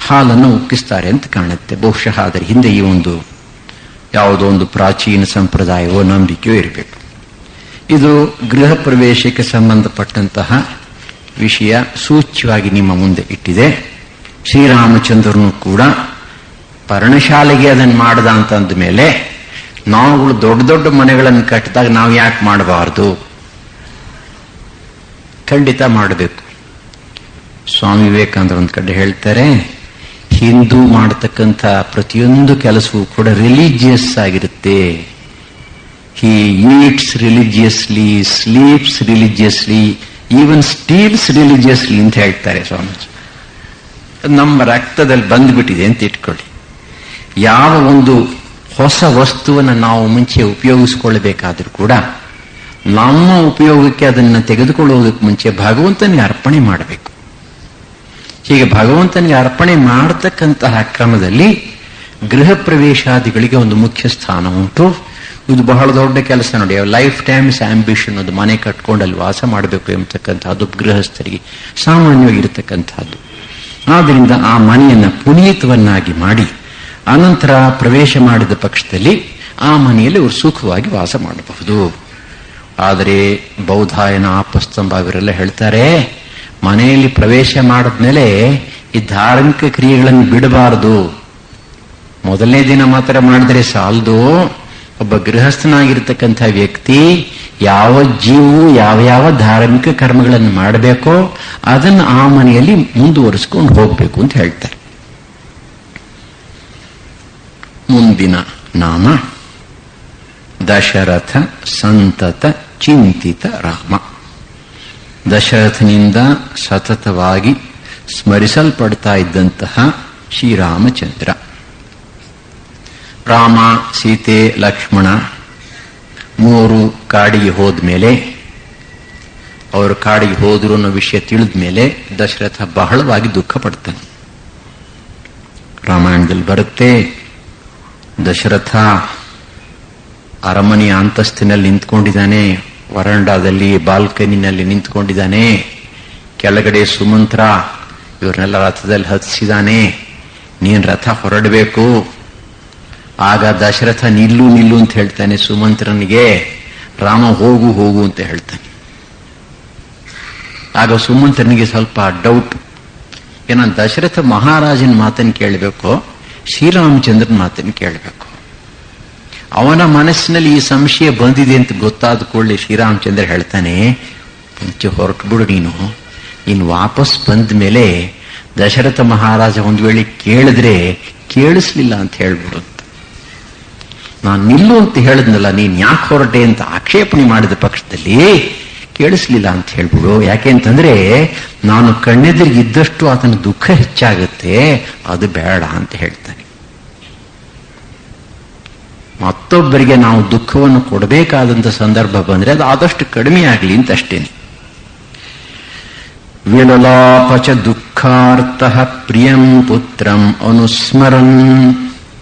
ಹಾಲನ್ನು ಉಕ್ಕಿಸ್ತಾರೆ ಅಂತ ಕಾಣುತ್ತೆ. ಬಹುಶಃ ಅದರ ಹಿಂದೆ ಈ ಒಂದು ಯಾವುದೋ ಒಂದು ಪ್ರಾಚೀನ ಸಂಪ್ರದಾಯವೋ ನಂಬಿಕೆಯೋ ಇರಬೇಕು. ಇದು ಗೃಹ ಪ್ರವೇಶಕ್ಕೆ ಸಂಬಂಧಪಟ್ಟಂತಹ ವಿಷಯ ಸೂಚ್ಯವಾಗಿ ನಿಮ್ಮ ಮುಂದೆ ಇಟ್ಟಿದೆ. ಶ್ರೀರಾಮಚಂದ್ರನು ಕೂಡ ಪರ್ಣಶಾಲೆಗೆ ಅದನ್ನು ಮಾಡದ ಅಂತಂದ ಮೇಲೆ ನಾವುಗಳು ದೊಡ್ಡ ದೊಡ್ಡ ಮನೆಗಳನ್ನು ಕಟ್ಟಿದಾಗ ನಾವು ಯಾಕೆ ಮಾಡಬಾರದು? ಖಂಡಿತ ಮಾಡಬೇಕು. ಸ್ವಾಮಿ ವಿವೇಕಾನಂದ ಒಂದು ಕಡೆ ಹೇಳ್ತಾರೆ, ಹಿಂದೂ ಮಾಡತಕ್ಕಂಥ ಪ್ರತಿಯೊಂದು ಕೆಲಸವೂ ಕೂಡ ರಿಲಿಜಿಯಸ್ ಆಗಿರುತ್ತೆ. He eats religiously, sleeps religiously, even steals religiously ಅಂತ ಹೇಳ್ತಾರೆ ಸ್ವಾಮೀಜಿ. ನಮ್ಮ ರಕ್ತದಲ್ಲಿ ಬಂದ್ಬಿಟ್ಟಿದೆ ಅಂತ ಇಟ್ಕೊಳ್ಳಿ. ಯಾವ ಒಂದು ಹೊಸ ವಸ್ತುವನ್ನು ನಾವು ಮುಂಚೆ ಉಪಯೋಗಿಸಿಕೊಳ್ಳಬೇಕಾದ್ರೂ ಕೂಡ ನಮ್ಮ ಉಪಯೋಗಕ್ಕೆ ಅದನ್ನು ತೆಗೆದುಕೊಳ್ಳುವುದಕ್ಕೆ ಮುಂಚೆ ಭಗವಂತನಿಗೆ ಅರ್ಪಣೆ ಮಾಡಬೇಕು. ಹೀಗೆ ಭಗವಂತನಿಗೆ ಅರ್ಪಣೆ ಮಾಡತಕ್ಕಂತಹ ಕ್ರಮದಲ್ಲಿ ಗೃಹ ಪ್ರವೇಶಾದಿಗಳಿಗೆ ಒಂದು ಮುಖ್ಯ ಸ್ಥಾನ ಉಂಟು. ಇದು ಬಹಳ ದೊಡ್ಡ ಕೆಲಸ ನೋಡಿ. ಲೈಫ್ ಟೈಮ್ಸ್ ಆಂಬಿಷನ್, ಒಂದು ಮನೆ ಕಟ್ಕೊಂಡು ಅಲ್ಲಿ ವಾಸ ಮಾಡಬೇಕು ಎಂಬತಕ್ಕಂಥದ್ದು ಗೃಹಸ್ಥರಿಗೆ ಸಾಮಾನ್ಯವಾಗಿರತಕ್ಕಂಥದ್ದು. ಆದ್ದರಿಂದ ಆ ಮನೆಯನ್ನು ಪುನೀತವನ್ನಾಗಿ ಮಾಡಿ ಅನಂತರ ಪ್ರವೇಶ ಮಾಡಿದ ಪಕ್ಷದಲ್ಲಿ ಆ ಮನೆಯಲ್ಲಿ ಅವರು ಸುಖವಾಗಿ ವಾಸ ಮಾಡಬಹುದು. ಆದರೆ ಬೌಧಾಯನ, ಆಪಸ್ತಂಭ ಇವರೆಲ್ಲ ಹೇಳ್ತಾರೆ, ಮನೆಯಲ್ಲಿ ಪ್ರವೇಶ ಮಾಡಿದ್ಮೇಲೆ ಈ ಧಾರ್ಮಿಕ ಕ್ರಿಯೆಗಳನ್ನು ಬಿಡಬಾರದು. ಮೊದಲನೇ ದಿನ ಮಾತ್ರ ಮಾಡಿದ್ರೆ ಸಾಲದು. ಒಬ್ಬ ಗೃಹಸ್ಥನಾಗಿರ್ತಕ್ಕಂಥ ವ್ಯಕ್ತಿ ಯಾವ ಜೀವವು ಯಾವ ಧಾರ್ಮಿಕ ಕರ್ಮಗಳನ್ನು ಮಾಡಬೇಕೋ ಅದನ್ನು ಆ ಮನೆಯಲ್ಲಿ ಮುಂದುವರಿಸಿಕೊಂಡು ಹೋಗಬೇಕು ಅಂತ ಹೇಳ್ತಾರೆ. ಮುಂದಿನ ನಾಮ ದಶರಥ ಸಂತತ ಚಿಂತಿತ ರಾಮ. ದಶರಥನಿಂದ ಸತತವಾಗಿ ಸ್ಮರಿಸಲ್ಪಡ್ತಾ ಇದ್ದಂತಹ ಶ್ರೀರಾಮಚಂದ್ರ. ರಾಮ, ಸೀತೆ, ಲಕ್ಷ್ಮಣ ಮೂವರು ಕಾಡಿಗೆ ಹೋದ್ಮೇಲೆ, ಅವರು ಕಾಡಿಗೆ ಹೋದ್ರು ಅನ್ನೋ ವಿಷಯ ತಿಳಿದ ಮೇಲೆ ದಶರಥ ಬಹಳವಾಗಿ ದುಃಖ ಪಡ್ತಾನೆ. ರಾಮಾಯಣದಲ್ಲಿ ಬರುತ್ತೆ, ದಶರಥ ಅರಮನೆಯ ಅಂತಸ್ತಿನಲ್ಲಿ ನಿಂತ್ಕೊಂಡಿದ್ದಾನೆ, ವರಂಡಾದಲ್ಲಿ ಬಾಲ್ಕನಿನಲ್ಲಿ ನಿಂತ್ಕೊಂಡಿದ್ದಾನೆ. ಕೆಳಗಡೆ ಸುಮಂತ್ರ ಇವ್ರನ್ನೆಲ್ಲ ರಥದಲ್ಲಿ ಹತ್ತಿಸಿದಾನೆ. ನೀನ್ ರಥ ಹೊರಡಬೇಕು. ಆಗ ದಶರಥ ನಿಲ್ಲು ನಿಲ್ಲು ಅಂತ ಹೇಳ್ತಾನೆ ಸುಮಂತ್ರನಿಗೆ. ರಾಮ ಹೋಗು ಹೋಗು ಅಂತ ಹೇಳ್ತಾನೆ. ಆಗ ಸುಮಂತ್ರನಿಗೆ ಸ್ವಲ್ಪ ಡೌಟ್, ಏನೋ ದಶರಥ ಮಹಾರಾಜನ ಮಾತನ್ನು ಕೇಳಬೇಕು, ಶ್ರೀರಾಮಚಂದ್ರನ ಮಾತನ್ನು ಕೇಳಬೇಕು. ಅವನ ಮನಸ್ಸಿನಲ್ಲಿ ಈ ಸಂಶಯ ಬಂದಿದೆ ಅಂತ ಗೊತ್ತಾದ ಕೂಡಲೇ ಶ್ರೀರಾಮಚಂದ್ರ ಹೇಳ್ತಾನೆ, ಮುಂಚೆ ಹೊರಟು ಬಿಡು ನೀನು ವಾಪಸ್ ಬಂದ ಮೇಲೆ ದಶರಥ ಮಹಾರಾಜ ಒಂದು ವೇಳೆ ಕೇಳಿದ್ರೆ ಕೇಳಿಸ್ಲಿಲ್ಲ ಅಂತ ಹೇಳ್ಬಿಡು ಅಂತ. ನಾನು ನಿಲ್ಲು ಅಂತ ಹೇಳಿದ್ನಲ್ಲ, ನೀನ್ ಯಾಕೆ ಹೊರಟೆ ಅಂತ ಆಕ್ಷೇಪಣೆ ಮಾಡಿದ ಪಕ್ಷದಲ್ಲಿ ಕೇಳಿಸ್ಲಿಲ್ಲ ಅಂತ ಹೇಳ್ಬಿಡು. ಯಾಕೆ ಅಂತಂದ್ರೆ ನಾನು ಕಣ್ಣೆದುರಿಗೆ ಇದ್ದಷ್ಟು ಆತನ ದುಃಖ ಹೆಚ್ಚಾಗುತ್ತೆ, ಅದು ಬೇಡ ಅಂತ ಹೇಳ್ತಾನೆ. ಮತ್ತೊಬ್ಬರಿಗೆ ನಾವು ದುಃಖವನ್ನು ಕೊಡಬೇಕಾದಂತ ಸಂದರ್ಭ ಬಂದ್ರೆ ಅದು ಆದಷ್ಟು ಕಡಿಮೆ ಆಗಲಿ ಅಂತ ಅಷ್ಟೇನೆ. ವಿಲಲಾಪಚ ದುಃಖಾರ್ಥ ಪ್ರಿಯಂ ಪುತ್ರಂ ಅನುಸ್ಮರನ್.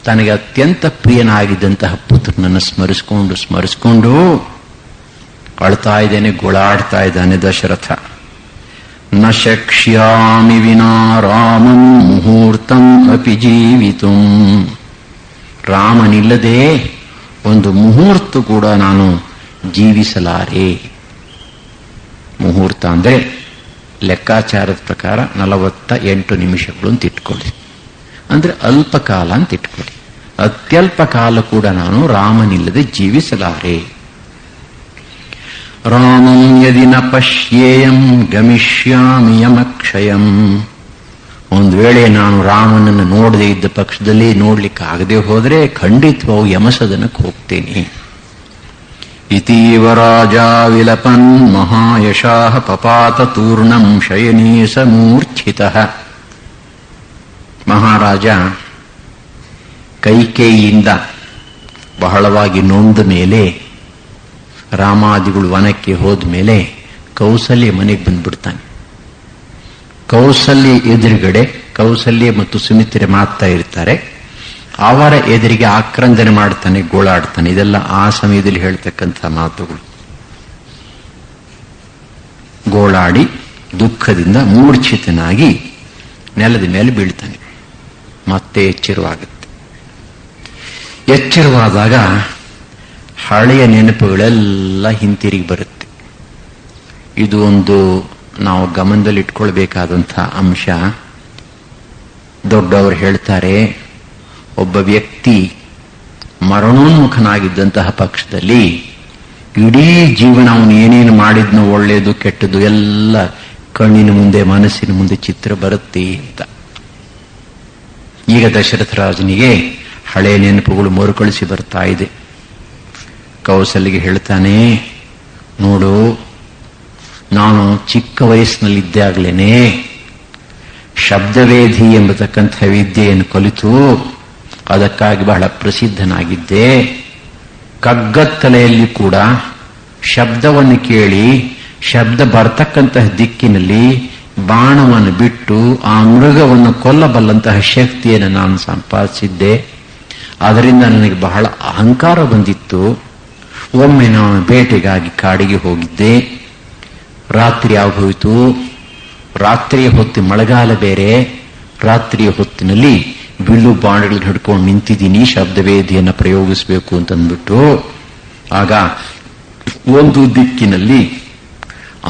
ತನಗೆ ಅತ್ಯಂತ ಪ್ರಿಯನಾಗಿದ್ದಂತಹ ಪುತ್ರನನ್ನು ಸ್ಮರಿಸಿಕೊಂಡು ಅಳ್ತಾ ಇದ್ದೇನೆ, ಗೋಳಾಡ್ತಾ ಇದ್ದಾನೆ ದಶರಥ. ನ ಶಕ್ಷ್ಯಾಮಿ ವಿನಾ ರಾಮಂ ಮುಹೂರ್ತಂ ಅಪಿ ಜೀವಿತುಂ. ರಾಮನಿಲ್ಲದೆ ಒಂದು ಮುಹೂರ್ತ ಕೂಡ ನಾನು ಜೀವಿಸಲಾರೆ. ಮುಹೂರ್ತ ಅಂದ್ರೆ ಲೆಕ್ಕಾಚಾರದ ಪ್ರಕಾರ 48 ನಿಮಿಷಗಳು ಅಂತ ಇಟ್ಕೊಳ್ಳಿ. ಅಂದ್ರೆ ಅಲ್ಪ ಕಾಲ ಅಂತ ಇಟ್ಕೊಳ್ಳಿ. ಅತ್ಯಲ್ಪ ಕಾಲ ಕೂಡ ನಾನು ರಾಮನಿಲ್ಲದೆ ಜೀವಿಸಲಾರೆ. ರಾಮಂ ಯದಿ ನ ಪಶ್ಯೇಯಂ ಗಮಿಷ್ಯಾಮಿ ಯಮಕ್ಷಯಂ. ಒಂದು ವೇಳೆ ನಾನು ರಾಮನನ್ನು ನೋಡದೇ ಇದ್ದ ಪಕ್ಷದಲ್ಲಿ, ನೋಡ್ಲಿಕ್ಕೆ ಆಗದೆ ಹೋದ್ರೆ ಖಂಡಿತವಾಗೂ ಯಮಸದನಕ್ಕೆ ಹೋಗ್ತೇನೆ. ಇತೀವ ರಾಜ ವಿಲಪನ್ ಮಹಾಯಶಾಃ ಪಪಾತ ತೂರ್ಣಂ ಶಯನೇ ಸಮೂರ್ಛಿತಃ. ಮಹಾರಾಜ ಕೈಕೇಯಿಯಿಂದ ಬಹಳವಾಗಿ ನೊಂದ ಮೇಲೆ, ರಾಮಾದಿಗಳು ವನಕ್ಕೆ ಹೋದ ಮೇಲೆ ಕೌಸಲ್ಯ ಮನೆಗೆ ಬಂದ್ಬಿಡ್ತಾನೆ. ಕೌಸಲ್ಯ ಎದುರುಗಡೆ ಕೌಸಲ್ಯ ಮತ್ತು ಸುಮಿತ್ರೆ ಮಾತಾ ಇರ್ತಾರೆ. ಅವರ ಎದುರಿಗೆ ಆಕ್ರಂದನೆ ಮಾಡ್ತಾನೆ, ಗೋಳಾಡ್ತಾನೆ. ಇದೆಲ್ಲ ಆ ಸಮಯದಲ್ಲಿ ಹೇಳ್ತಕ್ಕಂಥ ಮಾತುಗಳು. ಗೋಳಾಡಿ ದುಃಖದಿಂದ ಮೂರ್ಛಿತನಾಗಿ ನೆಲದ ಮೇಲೆ ಬೀಳ್ತಾನೆ. ಮತ್ತೆ ಎಚ್ಚರವಾಗುತ್ತೆ. ಎಚ್ಚರವಾದಾಗ ಹಳೆಯ ನೆನಪುಗಳೆಲ್ಲ ಹಿಂತಿರುಗಿ ಬರುತ್ತೆ. ಇದು ಒಂದು ನಾವು ಗಮನದಲ್ಲಿ ಇಟ್ಕೊಳ್ಬೇಕಾದಂತಹ ಅಂಶ. ದೊಡ್ಡವರು ಹೇಳ್ತಾರೆ, ಒಬ್ಬ ವ್ಯಕ್ತಿ ಮರಣೋನ್ಮುಖನಾಗಿದ್ದಂತಹ ಪಕ್ಷದಲ್ಲಿ ಇಡೀ ಜೀವನ ಅವನು ಏನೇನು ಮಾಡಿದ್ನೋ ಒಳ್ಳೆಯದು ಕೆಟ್ಟದ್ದು ಎಲ್ಲ ಕಣ್ಣಿನ ಮುಂದೆ, ಮನಸ್ಸಿನ ಮುಂದೆ ಚಿತ್ರ ಬರುತ್ತೆ ಅಂತ. ಈಗ ದಶರಥ ರಾಜನಿಗೆ ಹಳೆ ನೆನಪುಗಳು ಮರುಕಳಿಸಿ ಬರ್ತಾ ಇದೆ. ಕೌಸಲ್ಯಗೆ ಹೇಳ್ತಾನೆ, ನೋಡು, ನಾನು ಚಿಕ್ಕ ವಯಸ್ಸಿನಲ್ಲಿದ್ದಾಗಲೇನೆ ಶಬ್ದವೇಧಿ ಎಂಬತಕ್ಕಂಥ ವಿದ್ಯೆಯನ್ನು ಕಲಿತು ಅದಕ್ಕಾಗಿ ಬಹಳ ಪ್ರಸಿದ್ಧನಾಗಿದ್ದೆ. ಕಗ್ಗತ್ತಲೆಯಲ್ಲಿ ಕೂಡ ಶಬ್ದವನ್ನು ಕೇಳಿ ಶಬ್ದ ಬರ್ತಕ್ಕಂತಹ ದಿಕ್ಕಿನಲ್ಲಿ ಬಾಣವನ್ನು ಬಿಟ್ಟು ಆ ಮೃಗವನ್ನು ಕೊಲ್ಲಬಲ್ಲಂತಹ ಶಕ್ತಿಯನ್ನು ನಾನು ಸಂಪಾದಿಸಿದ್ದೆ. ಅದರಿಂದ ನನಗೆ ಬಹಳ ಅಹಂಕಾರ ಬಂದಿತ್ತು. ಒಮ್ಮೆ ನಾನು ಬೇಟೆಗಾಗಿ ಕಾಡಿಗೆ ಹೋಗಿದ್ದೆ. ರಾತ್ರಿ ಆಗೋಯಿತು. ರಾತ್ರಿಯ ಹೊತ್ತು, ಮಳೆಗಾಲ ಬೇರೆ, ರಾತ್ರಿಯ ಹೊತ್ತಿನಲ್ಲಿ ಬಿಲ್ಲು ಬಾಣಗಳನ್ನು ಹಿಡ್ಕೊಂಡು ನಿಂತಿದ್ದೀನಿ, ಶಬ್ದವೇದಿಯನ್ನು ಪ್ರಯೋಗಿಸಬೇಕು ಅಂತಂದ್ಬಿಟ್ಟು. ಆಗ ಒಂದು ದಿಕ್ಕಿನಲ್ಲಿ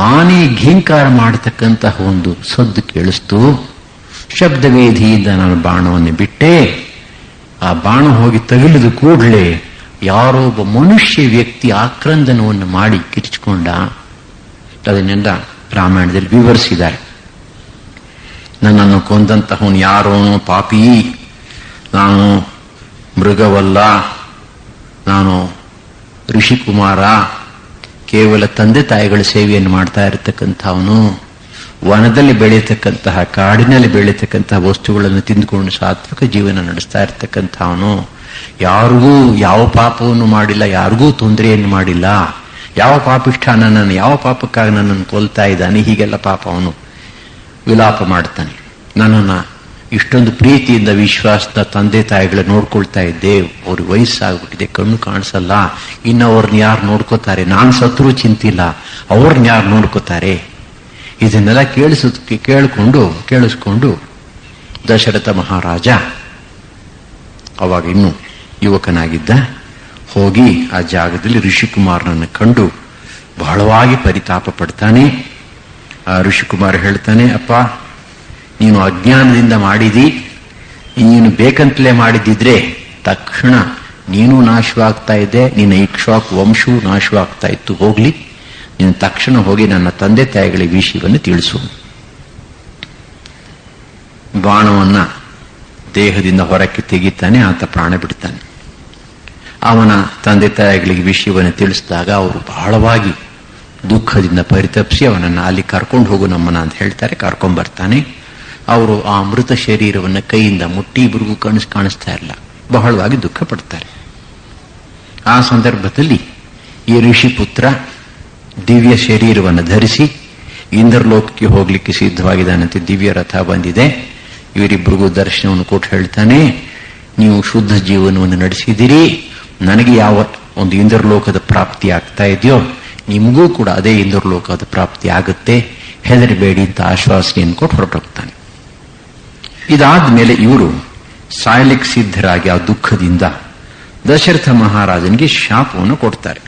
ಆನೆ ಘೀಂಕಾರ ಮಾಡತಕ್ಕಂತಹ ಒಂದು ಸದ್ದು ಕೇಳಿಸ್ತು. ಶಬ್ದವೇದಿಯಿಂದ ನಾನು ಬಾಣವನ್ನು ಬಿಟ್ಟೆ. ಆ ಬಾಣ ಹೋಗಿ ತಗುಲಿದ ಕೂಡಲೇ ಯಾರೋ ಒಬ್ಬ ಮನುಷ್ಯ ವ್ಯಕ್ತಿ ಆಕ್ರಂದನವನ್ನು ಮಾಡಿ ಕಿರಿಚಿಕೊಂಡ. ಅದನ್ನೆಲ್ಲ ರಾಮಾಯಣದಲ್ಲಿ ವಿವರಿಸಿದ್ದಾರೆ. ನನ್ನನ್ನು ಕೊಂದಂತಹವನು ಯಾರೋನು ಪಾಪಿ, ನಾನು ಮೃಗವಲ್ಲ, ನಾನು ಋಷಿಕುಮಾರ, ಕೇವಲ ತಂದೆ ತಾಯಿಗಳ ಸೇವೆಯನ್ನು ಮಾಡ್ತಾ ಇರತಕ್ಕಂಥವನು, ವನದಲ್ಲಿ ಬೆಳೀತಕ್ಕಂತಹ, ಕಾಡಿನಲ್ಲಿ ಬೆಳೀತಕ್ಕಂತಹ ವಸ್ತುಗಳನ್ನು ತಿಂದುಕೊಂಡು ಸಾತ್ವಿಕ ಜೀವನ ನಡೆಸ್ತಾ ಇರತಕ್ಕಂಥವನು, ಯಾರಿಗೂ ಯಾವ ಪಾಪವನ್ನು ಮಾಡಿಲ್ಲ, ಯಾರಿಗೂ ತೊಂದರೆಯನ್ನು ಮಾಡಿಲ್ಲ, ಯಾವ ಪಾಪಿಷ್ಠ ನನ್ನನ್ನು, ಯಾವ ಪಾಪಕ್ಕಾಗಿ ನನ್ನನ್ನು ಕೊಲ್ತಾ ಇದ್ದಾನೆ, ಹೀಗೆಲ್ಲ ಪಾಪ ಅವನು ವಿಲಾಪ ಮಾಡ್ತಾನೆ. ನನ್ನನ್ನು ಇಷ್ಟೊಂದು ಪ್ರೀತಿಯಿಂದ ವಿಶ್ವಾಸದ ತಂದೆ ತಾಯಿಗಳ ನೋಡ್ಕೊಳ್ತಾ ಇದ್ದೆ, ಅವ್ರಿಗೆ ವಯಸ್ಸಾಗ್ಬಿಟ್ಟಿದೆ, ಕಣ್ಣು ಕಾಣಿಸಲ್ಲ, ಇನ್ನು ಅವ್ರನ್ನ ಯಾರು ನೋಡ್ಕೋತಾರೆ, ನಾನು ಸತ್ರು ಚಿಂತಿಲ್ಲ, ಅವ್ರನ್ನ ಯಾರು ನೋಡ್ಕೋತಾರೆ. ಇದನ್ನೆಲ್ಲ ಕೇಳಿಸ್ಕೊಂಡು ದಶರಥ ಮಹಾರಾಜ ಅವಾಗ ಇನ್ನೂ ಯುವಕನಾಗಿದ್ದ, ಹೋಗಿ ಆ ಜಾಗದಲ್ಲಿ ಋಷಿಕುಮಾರನನ್ನು ಕಂಡು ಬಹಳವಾಗಿ ಪರಿತಾಪ ಪಡ್ತಾನೆ. ಆ ಋಷಿಕುಮಾರ ಹೇಳ್ತಾನೆ, ಅಪ್ಪ, ನೀನು ಅಜ್ಞಾನದಿಂದ ಮಾಡಿದಿ, ನೀನು ಬೇಕಂತಲೇ ಮಾಡಿದ್ದಿದ್ರೆ ತಕ್ಷಣ ನೀನು ನಾಶವಾಗ್ತಾ ಇದ್ದೆ, ನಿನ್ನ ಇಕ್ಷ್ವಾಕು ವಂಶವೂ ನಾಶವಾಗ್ತಾ ಇತ್ತು. ಹೋಗ್ಲಿ, ನೀನು ತಕ್ಷಣ ಹೋಗಿ ನನ್ನ ತಂದೆ ತಾಯಿಗಳ ವಿಷಯವನ್ನು ತಿಳಿಸು. ಬಾಣವನ್ನ ದೇಹದಿಂದ ಹೊರಕ್ಕೆ ತೆಗಿತಾನೆ, ಆತ ಪ್ರಾಣ ಬಿಡ್ತಾನೆ. ಅವನ ತಂದೆ ತಾಯಿಗಳಿಗೆ ವಿಷಯವನ್ನು ತಿಳಿಸಿದಾಗ ಅವರು ಬಹಳವಾಗಿ ದುಃಖದಿಂದ ಪರಿತಪಿಸಿ ಅವನನ್ನು ಅಲ್ಲಿ ಕರ್ಕೊಂಡು ಹೋಗು ನಮ್ಮನ್ನ ಅಂತ ಹೇಳ್ತಾರೆ. ಕರ್ಕೊಂಡ್ ಬರ್ತಾನೆ. ಅವರು ಆ ಮೃತ ಶರೀರವನ್ನು ಕೈಯಿಂದ ಮುಟ್ಟಿ ಇಬ್ಬರಿಗೂ ಕಾಣಿಸ್ತಾ ಇಲ್ಲ, ಬಹಳವಾಗಿ ದುಃಖ ಪಡ್ತಾರೆ. ಆ ಸಂದರ್ಭದಲ್ಲಿ ಈ ಋಷಿಪುತ್ರ ದಿವ್ಯ ಶರೀರವನ್ನು ಧರಿಸಿ ಇಂದ್ರಲೋಕಕ್ಕೆ ಹೋಗ್ಲಿಕ್ಕೆ ಸಿದ್ಧವಾಗಿದ್ದಾನಂತೆ. ದಿವ್ಯ ರಥ ಬಂದಿದೆ. ಇವರಿಬ್ಬರಿಗೂ ದರ್ಶನವನ್ನು ಕೊಟ್ಟು ಹೇಳ್ತಾನೆ, ನೀವು ಶುದ್ಧ ಜೀವನವನ್ನು ನಡೆಸಿದಿರಿ, ನನಗೆ ಯಾವ ಒಂದು ಇಂದ್ರಲೋಕದ ಪ್ರಾಪ್ತಿ ಆಗ್ತಾ ಇದೆಯೋ ನಿಮಗೂ ಕೂಡ ಅದೇ ಇಂದ್ರಲೋಕದ ಪ್ರಾಪ್ತಿ ಆಗುತ್ತೆ, ಹೆದರಬೇಡಿ ಅಂತ ಆಶ್ವಾಸನೆಯನ್ನು ಕೊಟ್ಟು ಹೊರಟೋಗ್ತಾನೆ. ಇದಾದ್ಮೇಲೆ ಇವರು ಸಾಯಲಿಕ್ಕೆ ಸಿದ್ಧರಾಗಿ ಆ ದುಃಖದಿಂದ ದಶರಥ ಮಹಾರಾಜನಿಗೆ ಶಾಪವನ್ನು ಕೊಡ್ತಾರೆ.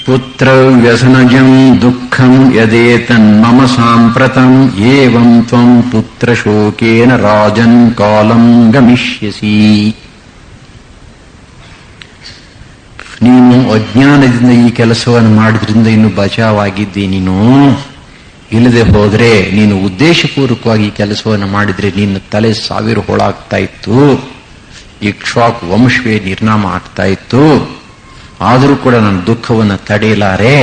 ಪುತ್ರ ವ್ಯಸನಜಂ ದುಃಖಂ ಯದೇತನ್ ಮಮ ಸಾಂಪ್ರತಂ ಏವಂ ತ್ವಂ ಪುತ್ರ ಶೋಕೇನ ರಾಜನ್ ಕಾಲಂ ಗಮಿಷ್ಯಸಿ. ನೀನು ಅಜ್ಞಾನದಿಂದ ಈ ಕೆಲಸವನ್ನು ಮಾಡಿದ್ರಿಂದ ಇನ್ನು ಬಚಾವಾಗಿದ್ದಿ. ನೀನು ಇಲ್ಲದೆ ಹೋದ್ರೆ, ನೀನು ಉದ್ದೇಶಪೂರ್ವಕವಾಗಿ ಈ ಕೆಲಸವನ್ನು ಮಾಡಿದ್ರೆ ನಿನ್ನ ತಲೆ 1000 ಹೋಳಾಗ್ತಾ ಇತ್ತು, ಇಕ್ಷ್ವಾಕು ವಂಶವೇ ನಿರ್ನಾಮ ಆಗ್ತಾ ಇತ್ತು. ಆದರೂ ಕೂಡ ನಾನು ದುಃಖವನ್ನು ತಡೆಯಲಾರೆ.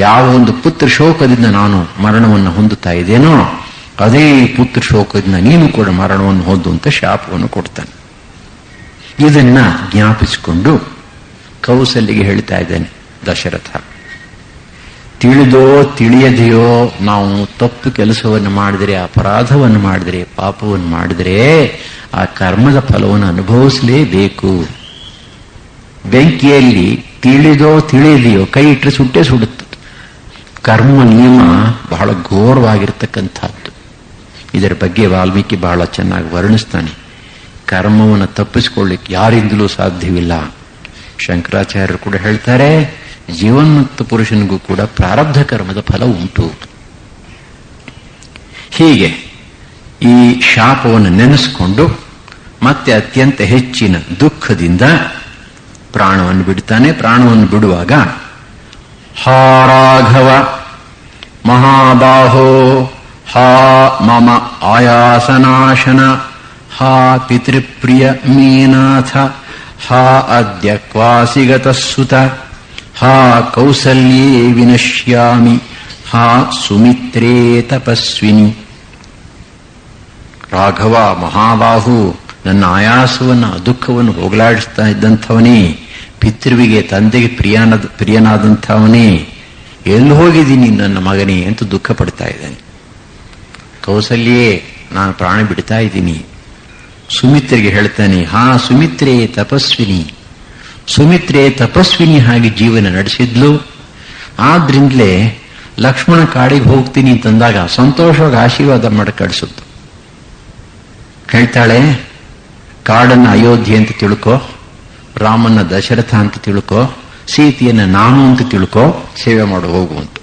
ಯಾವ ಒಂದು ಪುತ್ರ ಶೋಕದಿಂದ ನಾನು ಮರಣವನ್ನು ಹೊಂದುತ್ತಾ ಇದ್ದೇನೋ ಅದೇ ಪುತ್ರ ಶೋಕದಿಂದ ನೀನು ಕೂಡ ಮರಣವನ್ನು ಹೊಂದು ಅಂತ ಶಾಪವನ್ನು ಕೊಡ್ತಾನೆ. ಇದನ್ನ ಜ್ಞಾಪಿಸಿಕೊಂಡು ಕೌಸಲ್ಯಗೆ ಹೇಳ್ತಾ ಇದ್ದಾನೆ ದಶರಥ, ತಿಳಿದೋ ತಿಳಿಯದೆಯೋ ನಾವು ತಪ್ಪು ಕೆಲಸವನ್ನು ಮಾಡಿದರೆ, ಅಪರಾಧವನ್ನು ಮಾಡಿದರೆ, ಪಾಪವನ್ನು ಮಾಡಿದರೆ ಆ ಕರ್ಮದ ಫಲವನ್ನು ಅನುಭವಿಸಲೇಬೇಕು. ಬೆಂಕಿಯಲ್ಲಿ ತಿಳಿದೋ ತಿಳಿಯದೆಯೋ ಕೈ ಇಟ್ಟರೆ ಸುಟ್ಟೇ ಸುಡುತ್ತದೆ. ಕರ್ಮ ನಿಯಮ ಬಹಳ ಘೋರವಾಗಿರ್ತಕ್ಕಂಥದ್ದು. ಇದರ ಬಗ್ಗೆ ವಾಲ್ಮೀಕಿ ಬಹಳ ಚೆನ್ನಾಗಿ ವರ್ಣಿಸ್ತಾನೆ. ಕರ್ಮವನ್ನು ತಪ್ಪಿಸಿಕೊಳ್ಳಿಕ್ಕೆ ಯಾರಿಂದಲೂ ಸಾಧ್ಯವಿಲ್ಲ. ಶಂಕರಾಚಾರ್ಯರು ಕೂಡ ಹೇಳ್ತಾರೆ, ಜೀವನ್ಮುಕ್ತ ಪುರುಷನಿಗೂ ಕೂಡ ಪ್ರಾರಬ್ಧ ಕರ್ಮದ ಫಲ ಉಂಟು. ಹೀಗೆ ಈ ಶಾಪವನ್ನು ನೆನೆಸಿಕೊಂಡು ಮತ್ತೆ ಅತ್ಯಂತ ಹೆಚ್ಚಿನ ದುಃಖದಿಂದ ಪ್ರಾಣವನ್ನು ಬಿಡ್ತಾನೆ. ಪ್ರಾಣವನ್ನು ಬಿಡುವಾಗ ಹಾ ರಾಘವ ಮಹಾಬಾಹೋ ಹಾ ಮಮ ಆಯಾಸನಾಶನ ಹಾ ಪಿತೃಪ್ರಿಯ ಮೇನಾಥ ಹಾ ಅದ್ಯ ಕ್ವಾಸಿಗತಸ್ಸುತ ಹಾ ಕೌಸಲ್ಯೇ ವಿನಶ್ಯಾಮಿ ಹಾ ಸುಮಿತ್ರೇ ತಪಸ್ವಿನಿ. ರಾಘವ ಮಹಾಬಾಹು, ನನ್ನ ಆಯಾಸವನ್ನು ದುಃಖವನ್ನು ಹೋಗಲಾಡಿಸ್ತಾ ಇದ್ದಂಥವನೇ, ಪಿತೃವಿಗೆ ತಂದೆಗೆ ಪ್ರಿಯನಾದಂಥವನೇ, ಎಲ್ಲಿ ಹೋಗಿದ್ದೀನಿ ನನ್ನ ಮಗನೇ ಅಂತ ದುಃಖ ಪಡ್ತಾ ಇದ್ದಾನೆ. ಕೌಸಲ್ಯೇ, ನಾನು ಪ್ರಾಣ ಬಿಡ್ತಾ ಇದ್ದೀನಿ. ಸುಮಿತ್ರೆಗೆ ಹೇಳ್ತಾನೆ, ಹಾ ಸುಮಿತ್ರೇ ತಪಸ್ವಿನಿ. ಸುಮಿತ್ರೆ ತಪಸ್ವಿನಿ ಹಾಗೆ ಜೀವನ ನಡೆಸಿದ್ಲು. ಆದ್ರಿಂದಲೇ ಲಕ್ಷ್ಮಣ ಕಾಡಿಗೆ ಹೋಗ್ತೀನಿ ಅಂತಂದಾಗ ಸಂತೋಷವಾಗಿ ಆಶೀರ್ವಾದ ಮಾಡಿ ಕಳಿಸುತ್ತು. ಹೇಳ್ತಾಳೆ, ಕಾಡನ್ನ ಅಯೋಧ್ಯೆ ಅಂತ ತಿಳ್ಕೊ, ರಾಮನ ದಶರಥ ಅಂತ ತಿಳ್ಕೊ, ಸೀತೆಯನ್ನ ನಾನು ಅಂತ ತಿಳ್ಕೊ, ಸೇವೆ ಮಾಡು ಹೋಗು ಅಂತ.